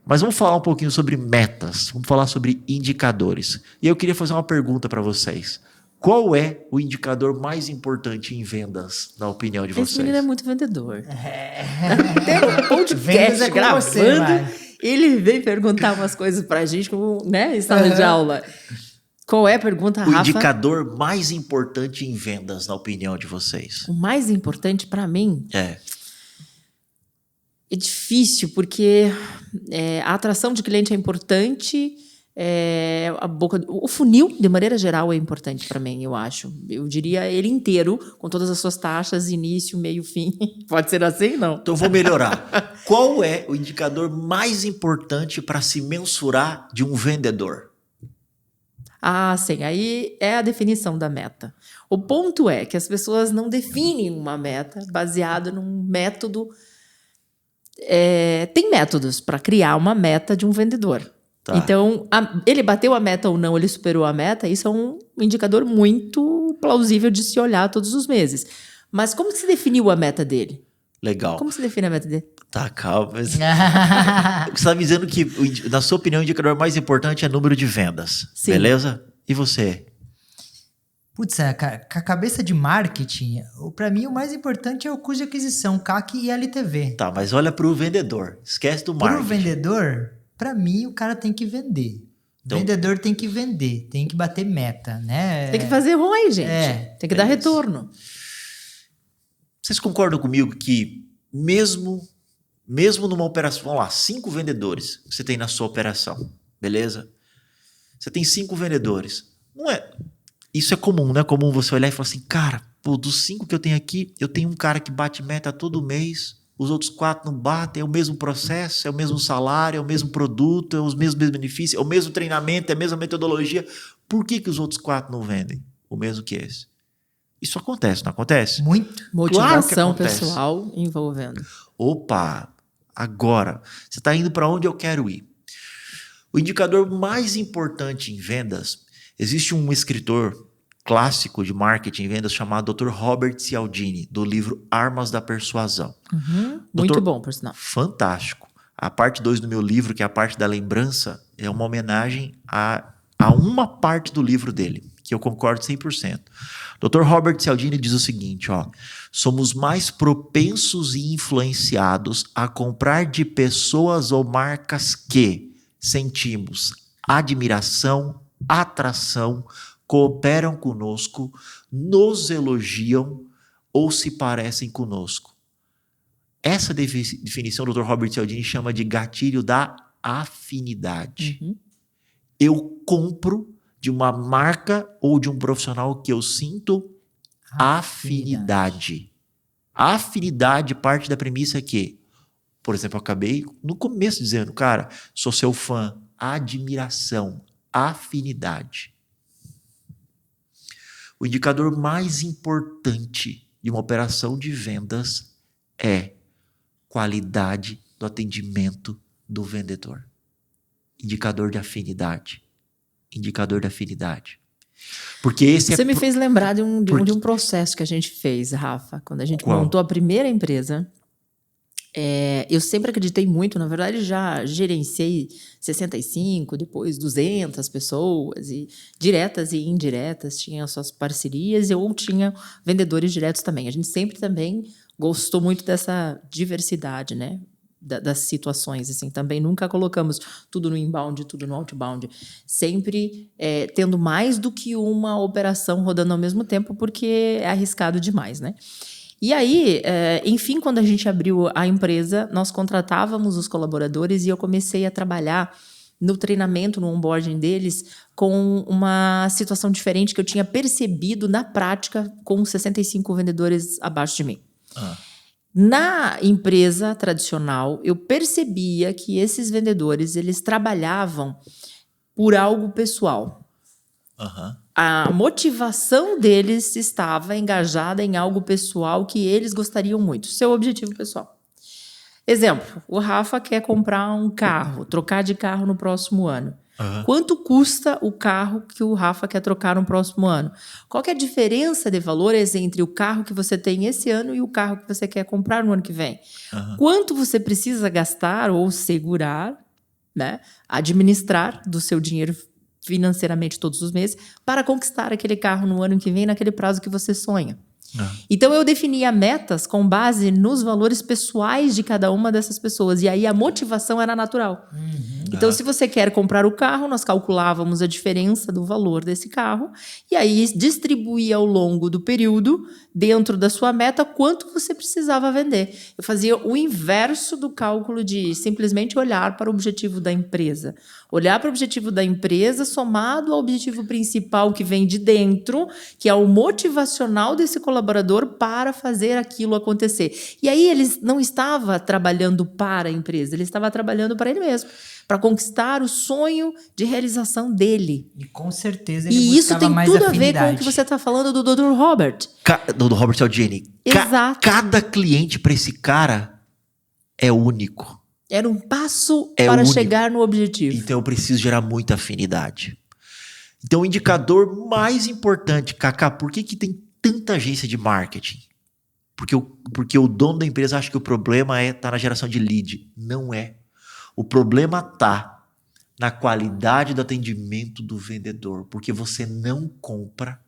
Mas vamos falar um pouquinho sobre metas. Vamos falar sobre indicadores. E eu queria fazer uma pergunta para vocês. Qual é o indicador mais importante em vendas, na opinião de vocês? Esse menino é muito vendedor. Tem um podcast gravando, ele vem perguntar umas coisas pra gente, como, né, em sala de aula. Qual é a pergunta, Rafa? O indicador mais importante em vendas, na opinião de vocês? O mais importante pra mim? É difícil, porque a atração de cliente é importante... o funil, de maneira geral, é importante para mim, eu acho. Eu diria ele inteiro, com todas as suas taxas, início, meio, fim. Pode ser assim, não? Então, vou melhorar. Qual é o indicador mais importante para se mensurar de um vendedor? Ah, sim. Aí é a definição da meta. O ponto é que as pessoas não definem uma meta baseada num método... tem métodos para criar uma meta de um vendedor. Tá. Então, ele bateu a meta ou não, ele superou a meta, isso é um indicador muito plausível de se olhar todos os meses. Mas como se definiu a meta dele? Legal. Como se define a meta dele? Tá, calma. Você está me dizendo que, na sua opinião, o indicador mais importante é número de vendas. Sim. Beleza? E você? Putz, com a cabeça de marketing, para mim o mais importante é o custo de aquisição, CAC e LTV. Tá, mas olha para o vendedor. Esquece do marketing. Para o vendedor... Para mim, o cara tem que vender. O vendedor tem que vender, tem que bater meta, né? Tem que fazer ROI, gente. Tem que dar retorno. Vocês concordam comigo que mesmo numa operação, vamos lá, 5 vendedores que você tem na sua operação, beleza? Você tem 5 vendedores. Isso é comum, não é comum você olhar e falar assim, cara, dos 5 que eu tenho aqui, eu tenho um cara que bate meta todo mês, os outros 4 não batem, é o mesmo processo, é o mesmo salário, é o mesmo produto, é os mesmos benefícios, é o mesmo treinamento, é a mesma metodologia. Por que os outros 4 não vendem o mesmo que esse? Isso acontece, não acontece? Muito. Motivação pessoal envolvendo. Opa, agora, você está indo para onde eu quero ir. O indicador mais importante em vendas, existe um escritor clássico de marketing e vendas chamado Dr. Robert Cialdini, do livro Armas da Persuasão. Muito bom, por sinal. Fantástico. A parte 2 do meu livro, que é a parte da lembrança, é uma homenagem a uma parte do livro dele, que eu concordo 100%. Dr. Robert Cialdini diz o seguinte, somos mais propensos e influenciados a comprar de pessoas ou marcas que sentimos admiração, atração, cooperam conosco, nos elogiam ou se parecem conosco. Essa definição o Dr. Robert Cialdini chama de gatilho da afinidade. Eu compro de uma marca ou de um profissional que eu sinto afinidade. A afinidade parte da premissa que, por exemplo, eu acabei no começo dizendo, cara, sou seu fã, admiração, afinidade. O indicador mais importante de uma operação de vendas é qualidade do atendimento do vendedor. Indicador de afinidade. Indicador de afinidade. Porque esse Você me fez lembrar de um processo que a gente fez, Rafa, quando a gente montou a primeira empresa. Eu sempre acreditei muito, na verdade já gerenciei 65, depois 200 pessoas, e diretas e indiretas, tinha as suas parcerias, ou tinha vendedores diretos também. A gente sempre também gostou muito dessa diversidade, né? Das situações, assim, também nunca colocamos tudo no inbound, tudo no outbound, sempre tendo mais do que uma operação rodando ao mesmo tempo, porque é arriscado demais, né? E aí, enfim, quando a gente abriu a empresa, nós contratávamos os colaboradores e eu comecei a trabalhar no treinamento, no onboarding deles, com uma situação diferente que eu tinha percebido na prática com 65 vendedores abaixo de mim. Na empresa tradicional, eu percebia que esses vendedores, eles trabalhavam por algo pessoal. A motivação deles estava engajada em algo pessoal que eles gostariam muito, seu objetivo pessoal. Exemplo, o Rafa quer comprar um carro, trocar de carro no próximo ano. Quanto custa o carro que o Rafa quer trocar no próximo ano? Qual que é a diferença de valores entre o carro que você tem esse ano e o carro que você quer comprar no ano que vem? Quanto você precisa gastar ou segurar, né, administrar do seu dinheiro financeiramente todos os meses para conquistar aquele carro no ano que vem, naquele prazo que você sonha? Então, eu definia metas com base nos valores pessoais de cada uma dessas pessoas. E aí, a motivação era natural. Então, se você quer comprar o carro, nós calculávamos a diferença do valor desse carro. E aí, distribuía ao longo do período, dentro da sua meta, quanto você precisava vender. Eu fazia o inverso do cálculo de simplesmente olhar para o objetivo da empresa. Olhar para o objetivo da empresa somado ao objetivo principal que vem de dentro, que é o motivacional desse colaborador para fazer aquilo acontecer. E aí ele não estava trabalhando para a empresa, ele estava trabalhando para ele mesmo, para conquistar o sonho de realização dele. E com certeza ele E isso tem mais tudo afinidade. a ver com o que você está falando do Dr. Robert. Do Robert Cialdini. Exato. Cada cliente para esse cara é único. Era um passo para único. chegar no objetivo. Então eu preciso gerar muita afinidade. Então o indicador mais importante, Kaká, por que tem tanta agência de marketing? Porque o dono da empresa acha que o problema tá na geração de lead. Não é. O problema tá na qualidade do atendimento do vendedor. Porque você não compra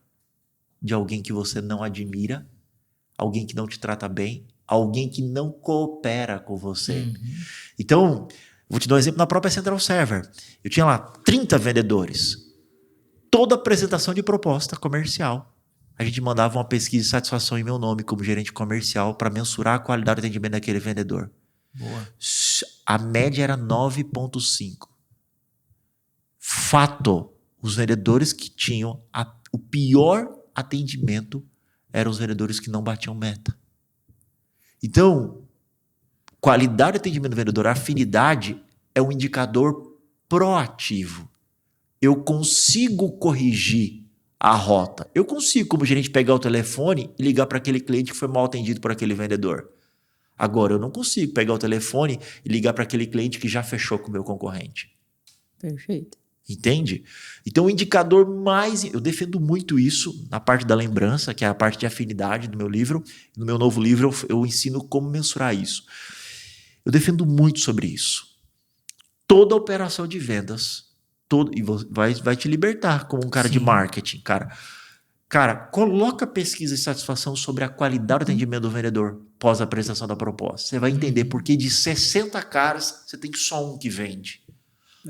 de alguém que você não admira, alguém que não te trata bem, alguém que não coopera com você. Então, vou te dar um exemplo na própria Central Server. Eu tinha lá 30 vendedores. Toda apresentação de proposta comercial, a gente mandava uma pesquisa de satisfação em meu nome como gerente comercial para mensurar a qualidade do atendimento daquele vendedor. Boa. A média era 9,5. Fato, os vendedores que tinham o pior atendimento eram os vendedores que não batiam meta. Então, qualidade de atendimento do vendedor, afinidade, é um indicador proativo. Eu consigo corrigir a rota. Eu consigo, como gerente, pegar o telefone e ligar para aquele cliente que foi mal atendido por aquele vendedor. Agora, eu não consigo pegar o telefone e ligar para aquele cliente que já fechou com o meu concorrente. Perfeito. Entende? Então, o indicador mais... Eu defendo muito isso na parte da lembrança, que é a parte de afinidade do meu livro. No meu novo livro, eu ensino como mensurar isso. Eu defendo muito sobre isso. Toda operação de vendas, e vai te libertar como um cara de marketing, cara. Cara, coloca a pesquisa de satisfação sobre a qualidade do atendimento do vendedor pós a apresentação da proposta. Você vai entender por que de 60 caras, você tem só um que vende.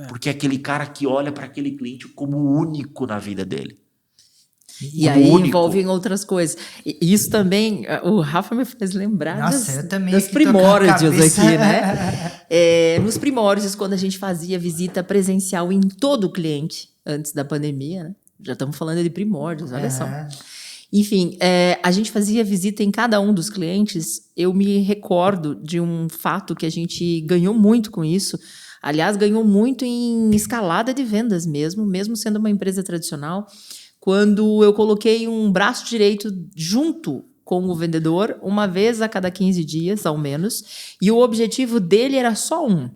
Porque é aquele cara que olha para aquele cliente como único na vida dele. E aí envolvem outras coisas. E isso também, o Rafa me faz lembrar das primórdios aqui, né? Nos primórdios, quando a gente fazia visita presencial em todo o cliente, antes da pandemia, né? Já estamos falando de primórdios, olha só. Enfim, a gente fazia visita em cada um dos clientes. Eu me recordo de um fato que a gente ganhou muito com isso. Aliás, ganhou muito em escalada de vendas mesmo sendo uma empresa tradicional. Quando eu coloquei um braço direito junto com o vendedor, uma vez a cada 15 dias, ao menos, e o objetivo dele era só um.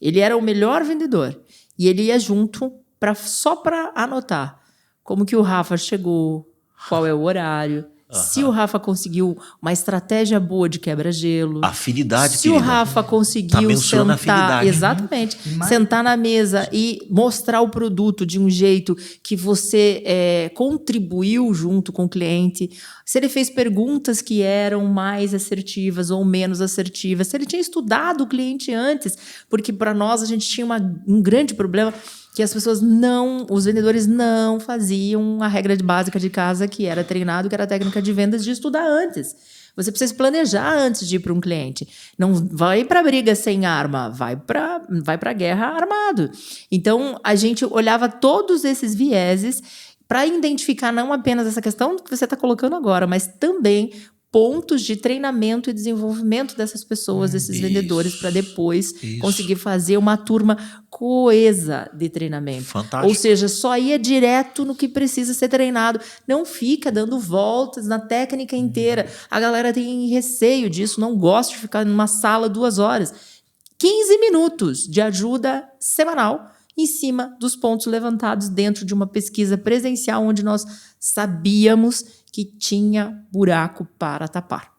Ele era o melhor vendedor. E ele ia junto só para anotar como que o Rafa chegou, qual é o horário, Se o Rafa conseguiu uma estratégia boa de quebra-gelo. Afinidade, Se o querida. Rafa Tá conseguiu mensurando a sentar, afinidade. exatamente, sentar na mesa e mostrar o produto de um jeito que você contribuiu junto com o cliente, se ele fez perguntas que eram mais assertivas ou menos assertivas, se ele tinha estudado o cliente antes, porque para nós a gente tinha um grande problema que as pessoas os vendedores não faziam a regra básica de casa que era treinado, que era a técnica de vendas de estudar antes. Você precisa se planejar antes de ir para um cliente. Não vai para briga sem arma, vai para guerra armado. Então, a gente olhava todos esses vieses para identificar não apenas essa questão que você está colocando agora, mas também pontos de treinamento e desenvolvimento dessas pessoas, desses vendedores, para depois conseguir fazer uma turma coesa de treinamento. Fantástico. Ou seja, só ia direto no que precisa ser treinado. Não fica dando voltas na técnica inteira. A galera tem receio disso, não gosta de ficar numa sala 2 horas. 15 minutos de ajuda semanal em cima dos pontos levantados dentro de uma pesquisa presencial onde nós sabíamos que tinha buraco para tapar.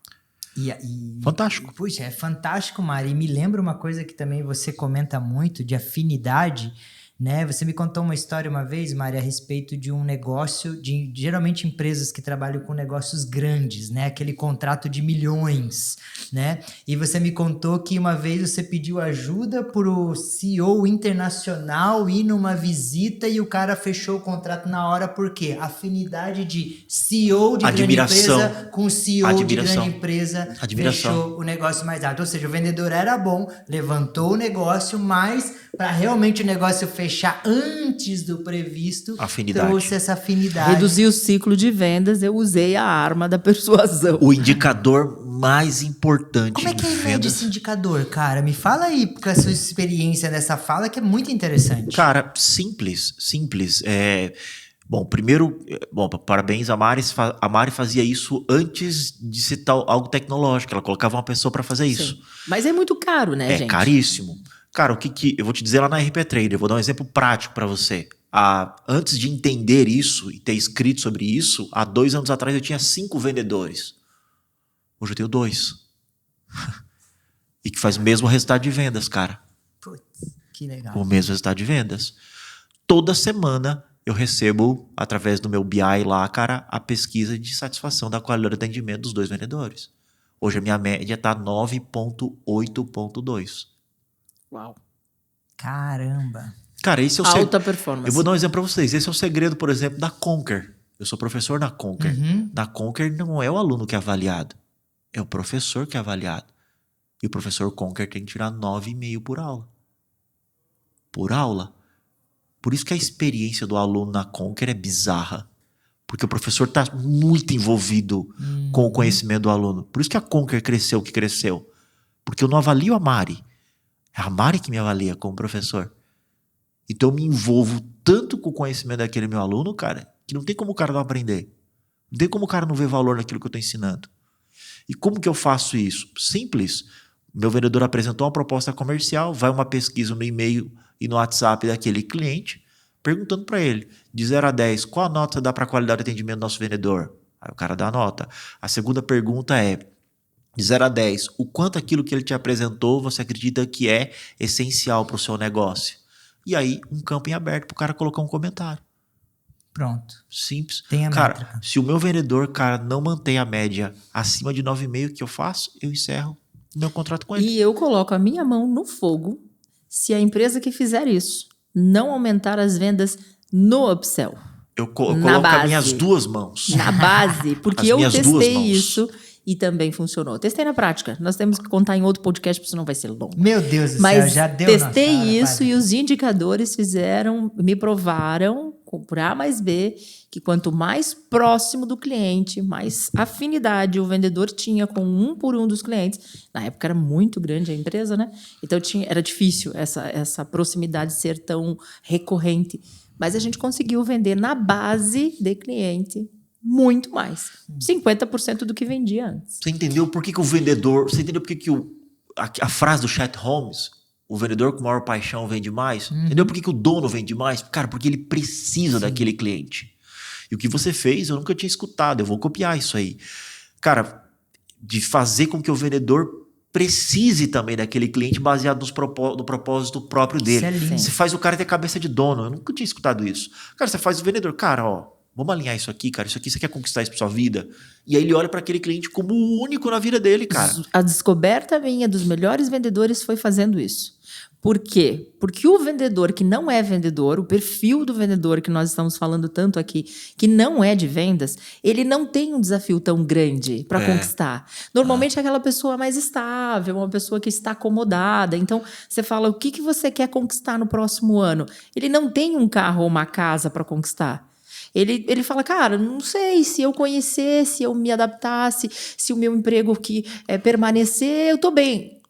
Fantástico. Puxa, é fantástico, Mari. E me lembra uma coisa que também você comenta muito, de afinidade, né? Você me contou uma história uma vez, Mari, a respeito de um negócio, de geralmente empresas que trabalham com negócios grandes, né? Aquele contrato de milhões, né? E você me contou que uma vez você pediu ajuda para o CEO internacional ir numa visita e o cara fechou o contrato na hora, por quê? Afinidade de CEO de grande empresa com CEO de grande empresa fechou o negócio mais rápido. Ou seja, o vendedor era bom, levantou o negócio, mas para realmente o negócio fechar antes do previsto, trouxe essa afinidade. Reduzir o ciclo de vendas, eu usei a arma da persuasão. O indicador mais importante. Como é que é a ideia desse indicador, cara? Me fala aí, com a sua experiência nessa fala, que é muito interessante. Cara, simples. Bom, primeiro, parabéns, a Mari fazia isso antes de ser algo tecnológico. Ela colocava uma pessoa para fazer isso. Sim. Mas é muito caro, né, gente? É caríssimo. Cara, eu vou te dizer lá na RP Trader, eu vou dar um exemplo prático para você. Antes de entender isso e ter escrito sobre isso, há 2 anos atrás eu tinha 5 vendedores. Hoje eu tenho 2. E que faz o mesmo resultado de vendas, cara. Putz, que legal. O mesmo resultado de vendas. Toda semana eu recebo, através do meu BI lá, cara, a pesquisa de satisfação da qualidade de atendimento dos 2 vendedores. Hoje a minha média tá 9.8.2. Uau. Caramba. Cara, esse é o alta performance. Eu vou dar um exemplo para vocês. Esse é o segredo, por exemplo, da Conquer. Eu sou professor na Conquer. Na Conquer não é o aluno que é avaliado, é o professor que é avaliado. E o professor Conquer tem que tirar 9,5 por aula. Por aula. Por isso que a experiência do aluno na Conquer é bizarra. Porque o professor está muito envolvido com o conhecimento do aluno. Por isso que a Conquer cresceu o que cresceu. Porque eu não avalio a Mari. É a Mari que me avalia como professor. Então eu me envolvo tanto com o conhecimento daquele meu aluno, cara, que não tem como o cara não aprender. Não tem como o cara não ver valor naquilo que eu estou ensinando. E como que eu faço isso? Simples. Meu vendedor apresentou uma proposta comercial, vai uma pesquisa no e-mail e no WhatsApp daquele cliente, perguntando para ele, de 0 a 10, qual a nota você dá para a qualidade de atendimento do nosso vendedor? Aí o cara dá a nota. A segunda pergunta é, de 0 a 10, o quanto aquilo que ele te apresentou você acredita que é essencial para o seu negócio? E aí, um campo em aberto para o cara colocar um comentário. Pronto. Simples. Tem a cara, métrica. se o meu vendedor, cara, não mantém a média acima de 9,5 que eu faço, eu encerro o meu contrato com ele. E eu coloco a minha mão no fogo se a empresa que fizer isso não aumentar as vendas no upsell. Eu coloco as minhas 2 mãos. Na base, porque eu minhas 2 testei mãos. isso e também funcionou. Testei na prática. Nós temos que contar em outro podcast, porque senão vai ser longo. Meu Deus do Mas céu, já deu testei nossa hora, isso padre. e os indicadores me provaram, por A mais B, que quanto mais próximo do cliente, mais afinidade o vendedor tinha com 1 por 1 dos clientes. Na época era muito grande a empresa, né? Então era difícil essa proximidade ser tão recorrente. Mas a gente conseguiu vender na base de cliente muito mais. 50% do que vendia antes. Você entendeu por que o vendedor... Você entendeu por que a frase do Chet Holmes, o vendedor com maior paixão vende mais? Entendeu por que o dono vende mais? Cara, porque ele precisa daquele cliente. E o que você fez, eu nunca tinha escutado, eu vou copiar isso aí. Cara, de fazer com que o vendedor precise também daquele cliente baseado no propósito próprio dele. Isso é lindo. Você faz o cara ter cabeça de dono. Eu nunca tinha escutado isso. Cara, você faz o vendedor, cara, ó, vamos alinhar isso aqui, cara. Isso aqui você quer conquistar isso pra sua vida. E aí ele olha para aquele cliente como o único na vida dele, cara. A descoberta minha dos melhores vendedores foi fazendo isso. Por quê? Porque o vendedor que não é vendedor, o perfil do vendedor que nós estamos falando tanto aqui, que não é de vendas, ele não tem um desafio tão grande para conquistar. Normalmente é aquela pessoa mais estável, uma pessoa que está acomodada. Então, você fala, o que você quer conquistar no próximo ano? Ele não tem um carro ou uma casa para conquistar. Ele fala, cara, não sei, se eu conhecesse, se eu me adaptasse, se o meu emprego aqui permanecer, eu tô bem.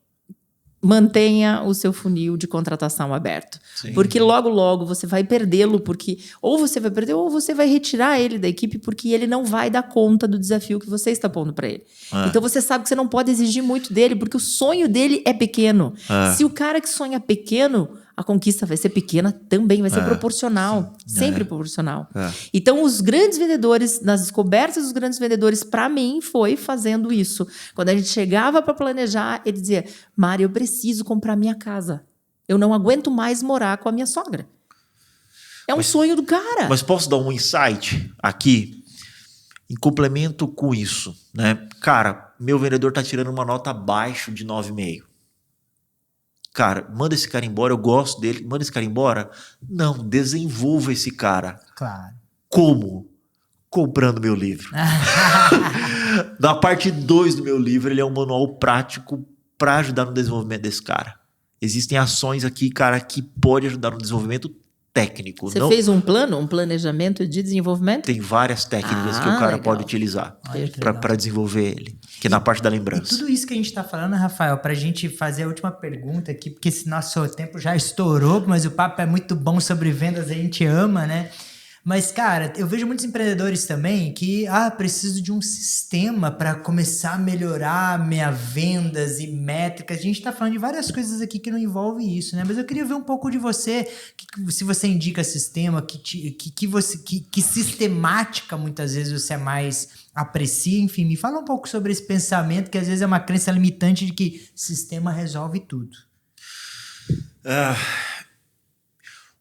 Mantenha o seu funil de contratação aberto. Sim. Porque logo você vai perdê-lo, porque ou você vai perder ou você vai retirar ele da equipe porque ele não vai dar conta do desafio que você está pondo para ele. Então você sabe que você não pode exigir muito dele, porque o sonho dele é pequeno. Se o cara que sonha pequeno, a conquista vai ser pequena também, vai ser proporcional. Sempre proporcional. Então, os grandes vendedores, nas descobertas dos grandes vendedores, para mim, foi fazendo isso. Quando a gente chegava para planejar, ele dizia, Mari, eu preciso comprar minha casa. Eu não aguento mais morar com a minha sogra. É um sonho do cara. Mas posso dar um insight aqui? Em complemento com isso, né? Cara, meu vendedor tá tirando uma nota abaixo de 9,5. Cara, manda esse cara embora, eu gosto dele, manda esse cara embora. Não, desenvolva esse cara. Claro. Como? Comprando meu livro. Na parte 2 do meu livro, ele é um manual prático para ajudar no desenvolvimento desse cara. Existem ações aqui, cara, que pode ajudar no desenvolvimento técnico. Você fez um plano, um planejamento de desenvolvimento? Tem várias técnicas que o cara pode utilizar para desenvolver ele, que é na parte da lembrança. E tudo isso que a gente está falando, Rafael, para a gente fazer a última pergunta aqui, porque esse nosso tempo já estourou, mas o papo é muito bom sobre vendas, a gente ama, né? Mas, cara, eu vejo muitos empreendedores também que, preciso de um sistema para começar a melhorar minhas vendas e métricas. A gente está falando de várias coisas aqui que não envolvem isso, né? Mas eu queria ver um pouco de você, se você indica sistema, que sistemática muitas vezes você mais aprecia. Enfim, me fala um pouco sobre esse pensamento que às vezes é uma crença limitante de que sistema resolve tudo.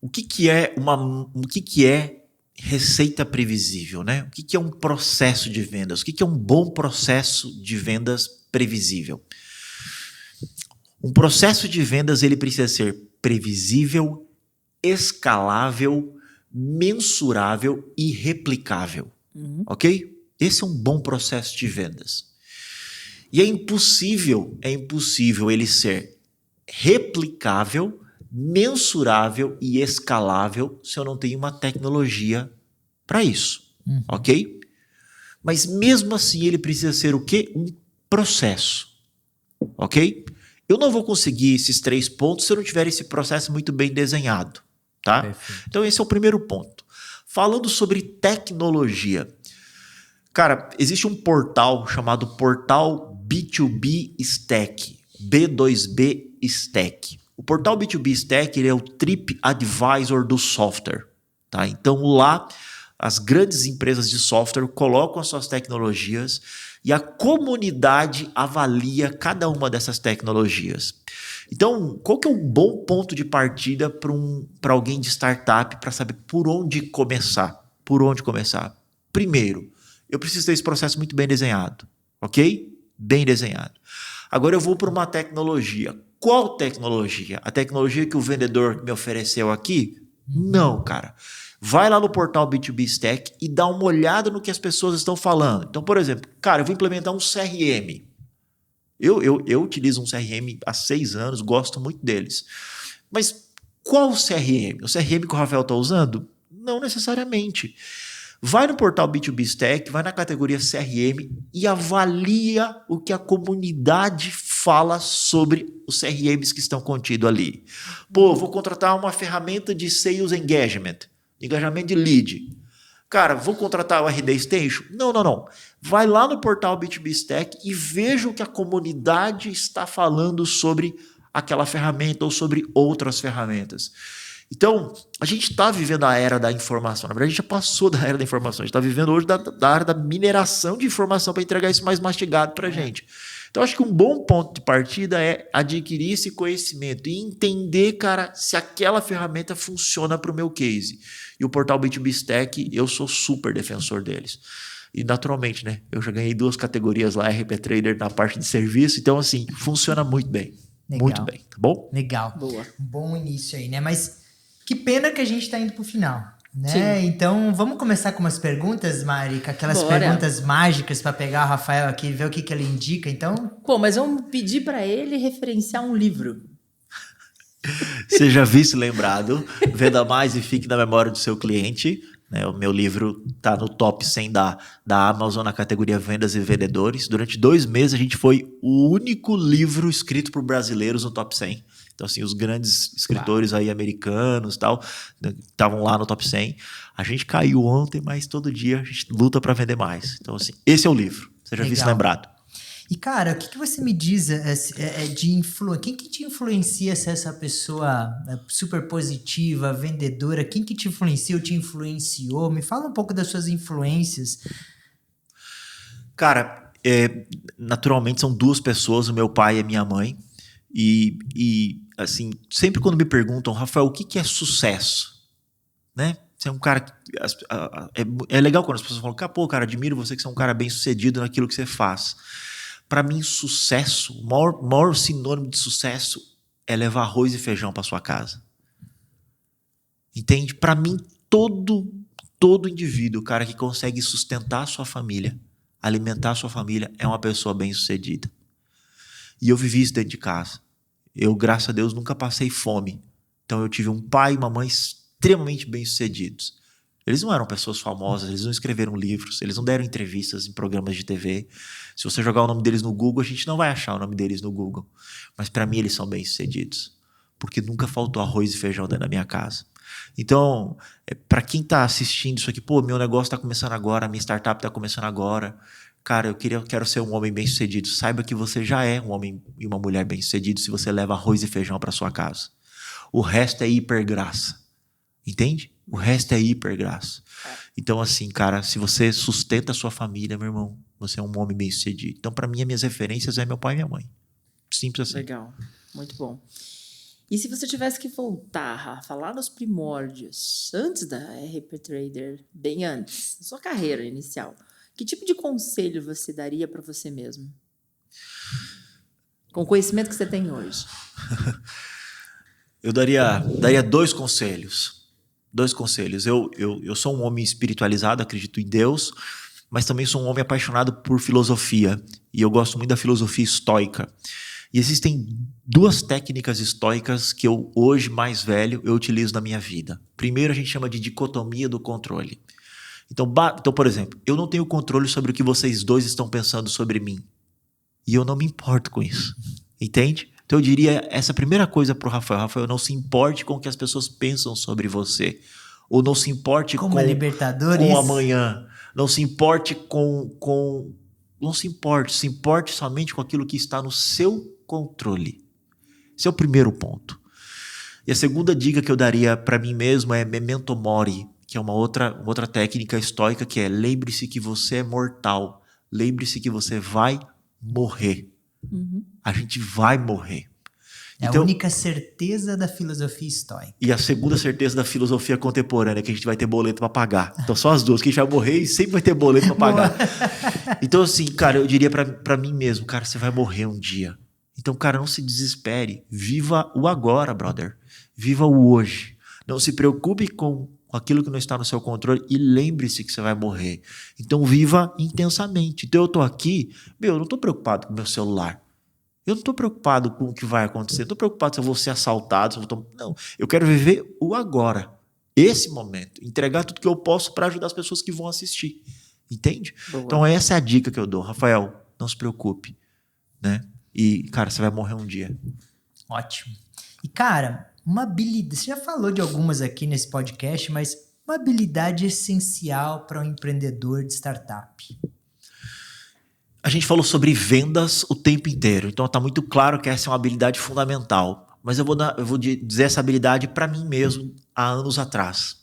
O que é receita previsível, né? O que é um processo de vendas? O que é um bom processo de vendas previsível? Um processo de vendas ele precisa ser previsível, escalável, mensurável e replicável. Ok? Esse é um bom processo de vendas. E é impossível ele ser replicável, mensurável e escalável se eu não tenho uma tecnologia para isso, ok? Mas mesmo assim ele precisa ser o quê? Um processo, ok? Eu não vou conseguir esses 3 pontos se eu não tiver esse processo muito bem desenhado, tá? Perfeito. Então esse é o primeiro ponto. Falando sobre tecnologia, cara, existe um portal chamado Portal B2B Stack, B2B Stack. O portal B2B Stack ele é o TripAdvisor do software. Tá? Então lá as grandes empresas de software colocam as suas tecnologias e a comunidade avalia cada uma dessas tecnologias. Então, qual que é um bom ponto de partida para alguém de startup para saber por onde começar? Primeiro, eu preciso ter esse processo muito bem desenhado, ok? Bem desenhado. Agora eu vou para uma tecnologia. Qual tecnologia? A tecnologia que o vendedor me ofereceu aqui? Não, cara. Vai lá no portal B2B Stack e dá uma olhada no que as pessoas estão falando. Então, por exemplo, cara, eu vou implementar um CRM. Eu utilizo um CRM há 6 anos, gosto muito deles. Mas qual CRM? O CRM que o Rafael está usando? Não necessariamente. Vai no portal B2B Stack, vai na categoria CRM e avalia o que a comunidade fala sobre os CRMs que estão contidos ali. Pô, vou contratar uma ferramenta de Sales Engagement, engajamento de lead. Cara, vou contratar o RD Station? Não. Vai lá no portal B2B Stack e veja o que a comunidade está falando sobre aquela ferramenta ou sobre outras ferramentas. Então, a gente está vivendo a era da informação. Na verdade, a gente já passou da era da informação. A gente está vivendo hoje da era da mineração de informação para entregar isso mais mastigado para a gente. Então, acho que um bom ponto de partida é adquirir esse conhecimento e entender, cara, se aquela ferramenta funciona para o meu case. E o portal B2B Stack, eu sou super defensor deles. E naturalmente, né? Eu já ganhei 2 categorias lá, RP Trader na parte de serviço. Então, assim, funciona muito bem. Legal. Muito bem, tá bom? Legal. Boa. Um bom início aí, né? Mas que pena que a gente tá indo pro final, né? Sim. Então, vamos começar com umas perguntas, Mari? Com aquelas Bora. perguntas mágicas para pegar o Rafael aqui e ver o que ele indica, então... Pô, mas vamos pedir para ele referenciar um livro. Seja visto e lembrado, venda mais e fique na memória do seu cliente. Né? O meu livro está no top 100 da Amazon na categoria Vendas e Vendedores. Durante 2 meses a gente foi o único livro escrito por brasileiros no top 100. Então, assim, os grandes escritores aí americanos e tal, estavam lá no top 100. A gente caiu ontem, mas todo dia a gente luta para vender mais. Então, assim, esse é o livro. Seja visto e lembrado. E, cara, o que você me diz de influência? Quem que te influencia ser essa pessoa super positiva, vendedora? Quem que te influencia ou te influenciou? Me fala um pouco das suas influências. Cara, naturalmente são 2 pessoas, o meu pai e a minha mãe. E assim, sempre quando me perguntam, Rafael, o que é sucesso? Né? Você é um cara... É legal quando as pessoas falam, pô, cara, admiro você que você é um cara bem sucedido naquilo que você faz. Para mim, sucesso, o maior sinônimo de sucesso é levar arroz e feijão para sua casa. Entende? Para mim, todo indivíduo, cara, que consegue sustentar a sua família, alimentar a sua família, é uma pessoa bem-sucedida. E eu vivi isso dentro de casa. Eu, graças a Deus, nunca passei fome. Então, eu tive um pai e uma mãe extremamente bem-sucedidos. Eles não eram pessoas famosas, eles não escreveram livros, eles não deram entrevistas em programas de TV. Se você jogar o nome deles no Google, a gente não vai achar o nome deles no Google. Mas para mim eles são bem-sucedidos, porque nunca faltou arroz e feijão dentro da minha casa. Então, para quem está assistindo isso aqui, pô, meu negócio está começando agora, minha startup está começando agora. Cara, eu quero ser um homem bem-sucedido. Saiba que você já é um homem e uma mulher bem-sucedido se você leva arroz e feijão para sua casa. O resto é hipergraça. Entende? O resto é hipergraça. Então, assim, cara, se você sustenta a sua família, meu irmão, você é um homem bem-sucedido. Então, para mim, as minhas referências é meu pai e minha mãe. Simples assim. Legal, muito bom. E se você tivesse que voltar, Rafa, lá nos primórdios, antes da RP Trader, bem antes, da sua carreira inicial, que tipo de conselho você daria para você mesmo? Com o conhecimento que você tem hoje. Eu daria 2 conselhos. 2 conselhos. Eu sou um homem espiritualizado, acredito em Deus, mas também sou um homem apaixonado por filosofia. E eu gosto muito da filosofia estoica. E existem 2 técnicas estoicas que eu, hoje mais velho, eu utilizo na minha vida. Primeiro, a gente chama de dicotomia do controle. Então, por exemplo, eu não tenho controle sobre o que vocês 2 estão pensando sobre mim. E eu não me importo com isso. Entende? Então eu diria essa primeira coisa pro Rafael. Rafael, não se importe com o que as pessoas pensam sobre você. Ou não se importe com amanhã. Não se importe não se importe. Se importe somente com aquilo que está no seu controle. Esse é o primeiro ponto. E a segunda dica que eu daria para mim mesmo é memento mori, que é uma outra técnica estoica, que é lembre-se que você é mortal. Lembre-se que você vai morrer. Uhum. A gente vai morrer. É a única certeza da filosofia estoica. E a segunda certeza da filosofia contemporânea, que a gente vai ter boleto para pagar. Então, só as 2, que a gente vai morrer e sempre vai ter boleto para pagar. Então, assim, cara, eu diria para mim mesmo, cara, você vai morrer um dia. Então, cara, não se desespere. Viva o agora, brother. Viva o hoje. Não se preocupe com aquilo que não está no seu controle e lembre-se que você vai morrer. Então, viva intensamente. Então, eu tô aqui, eu não tô preocupado com o meu celular. Eu não estou preocupado com o que vai acontecer. Eu não estou preocupado se eu vou ser assaltado. Não, eu quero viver o agora. Esse momento. Entregar tudo que eu posso para ajudar as pessoas que vão assistir. Entende? Boa. Então essa é a dica que eu dou. Rafael, não se preocupe. Né? E, cara, você vai morrer um dia. Ótimo. E, cara, uma habilidade... Você já falou de algumas aqui nesse podcast, mas uma habilidade essencial para um empreendedor de startup. A gente falou sobre vendas o tempo inteiro, então está muito claro que essa é uma habilidade fundamental. mas eu vou dizer essa habilidade para mim mesmo há anos atrás.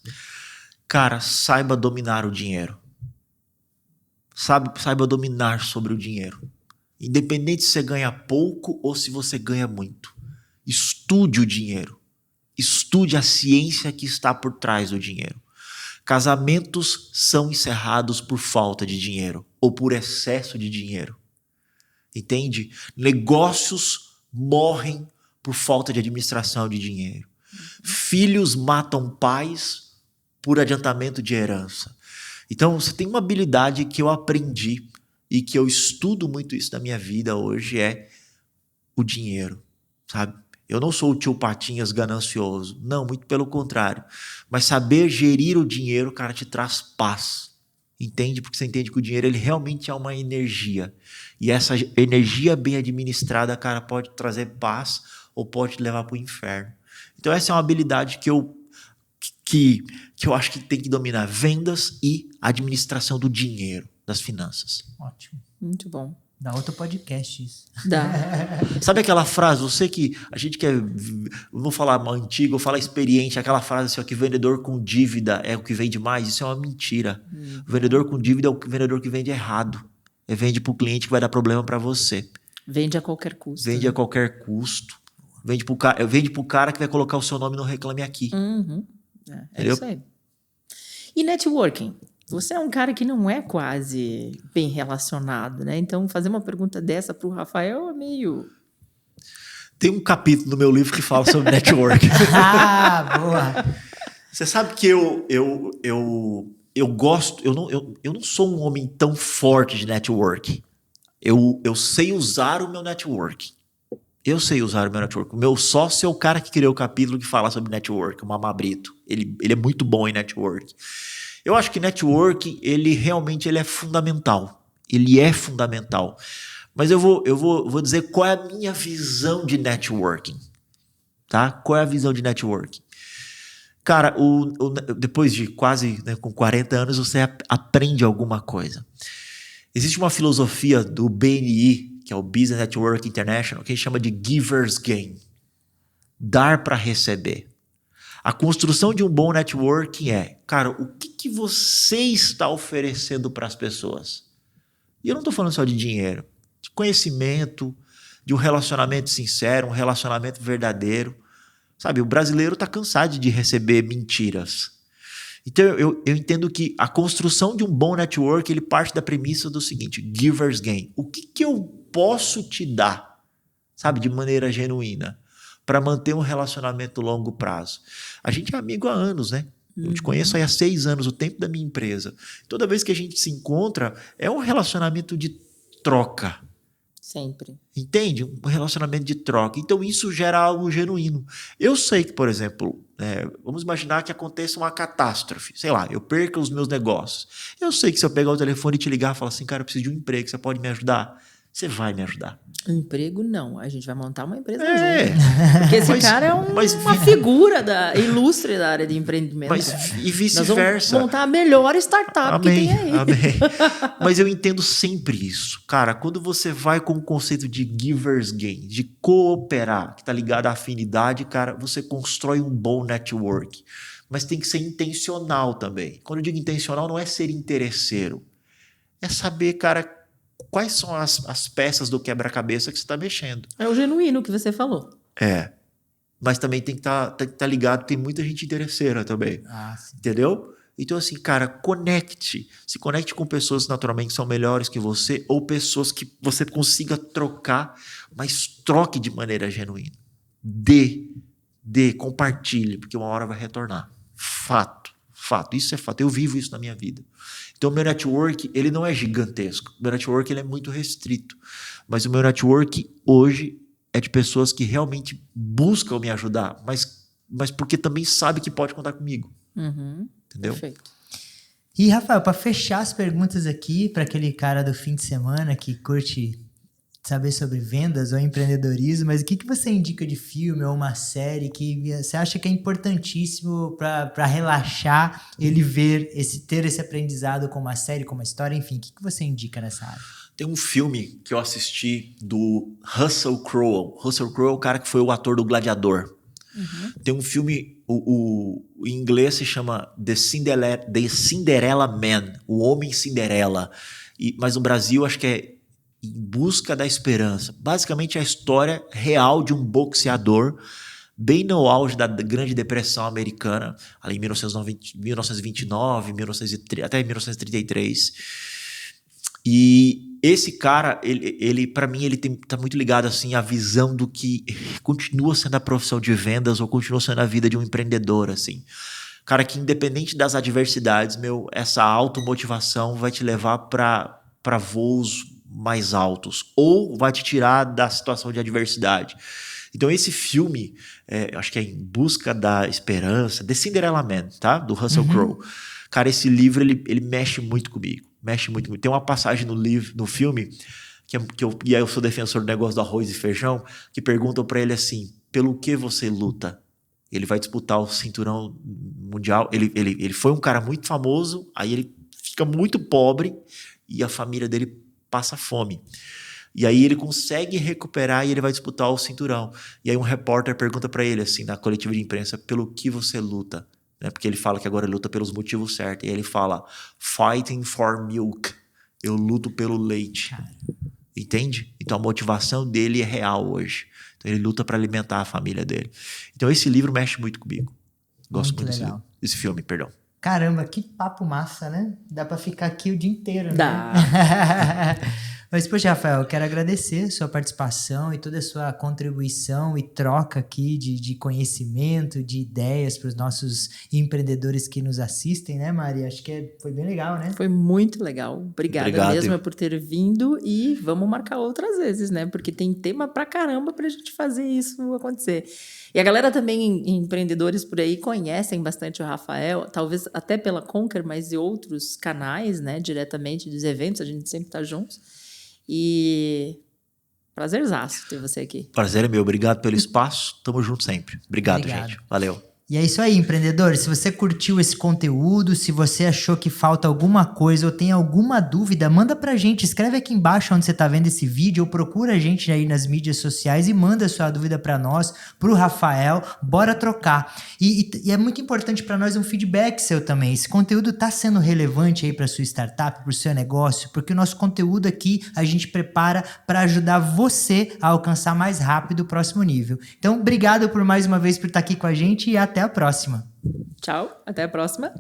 Cara, saiba dominar o dinheiro. Saiba dominar sobre o dinheiro. Independente se você ganha pouco ou se você ganha muito. Estude o dinheiro. Estude a ciência que está por trás do dinheiro. Casamentos são encerrados por falta de dinheiro ou por excesso de dinheiro. Entende? Negócios morrem por falta de administração de dinheiro. Filhos matam pais por adiantamento de herança. Então, você tem uma habilidade que eu aprendi e que eu estudo muito isso na minha vida hoje, é o dinheiro, sabe? Eu não sou o tio Patinhas ganancioso, não, muito pelo contrário. Mas saber gerir o dinheiro, cara, te traz paz. Entende? Porque você entende que o dinheiro ele realmente é uma energia. E essa energia bem administrada, cara, pode trazer paz ou pode te levar para o inferno. Então essa é uma habilidade que eu acho que tem que dominar: vendas e administração do dinheiro, das finanças. Ótimo. Muito bom. Dá outro podcast isso. Dá. Sabe aquela frase, você que a gente quer, vou falar antigo, vou falar experiente, aquela frase assim, ó, que vendedor com dívida é o que vende mais? Isso é uma mentira. O vendedor com dívida é o vendedor que vende errado. Vende para o cliente que vai dar problema para você. Vende a qualquer custo. Vende a qualquer custo. Vende pro cara que vai colocar o seu nome no Reclame Aqui. Uhum. É isso aí. E networking? Você é um cara que não é quase bem relacionado, né? Então, fazer uma pergunta dessa pro Rafael é meio... Tem um capítulo no meu livro que fala sobre networking. Ah, boa! Você sabe que eu gosto... Eu não sou um homem tão forte de networking. Eu sei usar o meu networking. Eu sei usar o meu network. O meu sócio é o cara que criou o capítulo que fala sobre network, o Mamá Brito. Ele é muito bom em network. Eu acho que network, ele realmente é fundamental. Ele é fundamental. Mas eu vou dizer qual é a minha visão de networking. Tá? Qual é a visão de networking? Cara, depois de quase, né, com 40 anos, você aprende alguma coisa. Existe uma filosofia do BNI, que é o Business Network International, que a gente chama de Giver's Gain. Dar para receber. A construção de um bom networking é, cara, o que você está oferecendo para as pessoas? E eu não estou falando só de dinheiro, de conhecimento, de um relacionamento sincero, um relacionamento verdadeiro. Sabe, o brasileiro está cansado de receber mentiras. Então eu entendo que a construção de um bom network, ele parte da premissa do seguinte: Giver's Gain. O que eu posso te dar, sabe, de maneira genuína, para manter um relacionamento longo prazo? A gente é amigo há anos, né? Eu te conheço aí há 6 anos, o tempo da minha empresa. Toda vez que a gente se encontra, é um relacionamento de troca. Sempre. Entende? Um relacionamento de troca. Então isso gera algo genuíno. Eu sei que, por exemplo, vamos imaginar que aconteça uma catástrofe. Sei lá, eu perca os meus negócios. Eu sei que se eu pegar o telefone e te ligar e falar assim, cara, eu preciso de um emprego, você pode me ajudar? Você vai me ajudar. Emprego, não. A gente vai montar uma empresa junto. Porque esse cara é uma figura ilustre da área de empreendimento. E vice-versa. Nós vamos montar a melhor startup que tem aí. Amém. Mas eu entendo sempre isso. Cara, quando você vai com o conceito de giver's gain, de cooperar, que está ligado à afinidade, cara, você constrói um bom network. Mas tem que ser intencional também. Quando eu digo intencional, não é ser interesseiro. É saber, cara, quais são as peças do quebra-cabeça que você está mexendo. É o genuíno que você falou. Mas também tem que tá ligado, tem muita gente interesseira também. Entendeu? Então, assim, cara, se conecte com pessoas que naturalmente são melhores que você, ou pessoas que você consiga trocar, mas troque de maneira genuína. Compartilhe, porque uma hora vai retornar. Fato. Isso é fato. Eu vivo isso na minha vida. Então, o meu network, ele não é gigantesco. O meu network, ele é muito restrito. Mas o meu network, hoje, é de pessoas que realmente buscam me ajudar, mas porque também sabe que pode contar comigo. Entendeu? Perfeito. E, Rafael, para fechar as perguntas aqui, para aquele cara do fim de semana que curte saber sobre vendas ou empreendedorismo, mas o que você indica de filme ou uma série que você acha que é importantíssimo para relaxar ele ter esse aprendizado com uma série, com uma história, enfim, o que você indica nessa área? Tem um filme que eu assisti do Russell Crowe. Russell Crowe é o cara que foi o ator do Gladiador. Tem um filme, em inglês se chama The Cinderella Man, O Homem Cinderela. Mas no Brasil acho que é Em Busca da Esperança. Basicamente é a história real de um boxeador bem no auge da Grande Depressão Americana, ali em 1929, até 1933. E esse cara, ele para mim, ele tá muito ligado assim à visão do que continua sendo a profissão de vendas ou continua sendo a vida de um empreendedor, assim. Cara que independente das adversidades, essa automotivação vai te levar para voos mais altos ou vai te tirar da situação de adversidade. Então esse filme, acho que é Em Busca da Esperança, The Cinderella Man, tá? Do Russell Crowe. Cara, esse livro, ele mexe muito comigo. Mexe muito comigo. Tem uma passagem no filme, e aí eu sou defensor do negócio do arroz e feijão, que perguntam pra ele assim, pelo que você luta? Ele vai disputar o cinturão mundial. Ele foi um cara muito famoso, aí ele fica muito pobre e a família dele passa fome. E aí ele consegue recuperar e ele vai disputar o cinturão. E aí um repórter pergunta pra ele assim, na coletiva de imprensa, pelo que você luta? Porque ele fala que agora ele luta pelos motivos certos. E aí ele fala, fighting for milk. Eu luto pelo leite. Entende? Então a motivação dele é real hoje. Então ele luta para alimentar a família dele. Então esse livro mexe muito comigo. Gosto muito desse filme, perdão. Caramba, que papo massa, né? Dá pra ficar aqui o dia inteiro, né? Dá. Mas, poxa, Rafael, eu quero agradecer a sua participação e toda a sua contribuição e troca aqui de conhecimento, de ideias para os nossos empreendedores que nos assistem, né, Mari? Acho que foi bem legal, né? Foi muito legal. Obrigada mesmo por ter vindo e vamos marcar outras vezes, né? Porque tem tema pra caramba pra gente fazer isso acontecer. E a galera também, empreendedores por aí, conhecem bastante o Rafael, talvez até pela Conquer, mas e outros canais, né? Diretamente dos eventos, a gente sempre tá juntos. E prazerzaço ter você aqui. Prazer é meu, obrigado pelo espaço, tamo junto sempre. Obrigado, gente, valeu. E é isso aí, empreendedores. Se você curtiu esse conteúdo, se você achou que falta alguma coisa ou tem alguma dúvida, manda pra gente. Escreve aqui embaixo onde você tá vendo esse vídeo ou procura a gente aí nas mídias sociais e manda sua dúvida pra nós, pro Rafael. Bora trocar. E é muito importante pra nós um feedback seu também. Esse conteúdo tá sendo relevante aí pra sua startup, pro seu negócio, porque o nosso conteúdo aqui a gente prepara pra ajudar você a alcançar mais rápido o próximo nível. Então, obrigado por mais uma vez por estar aqui com a gente e até a próxima. Tchau, até a próxima.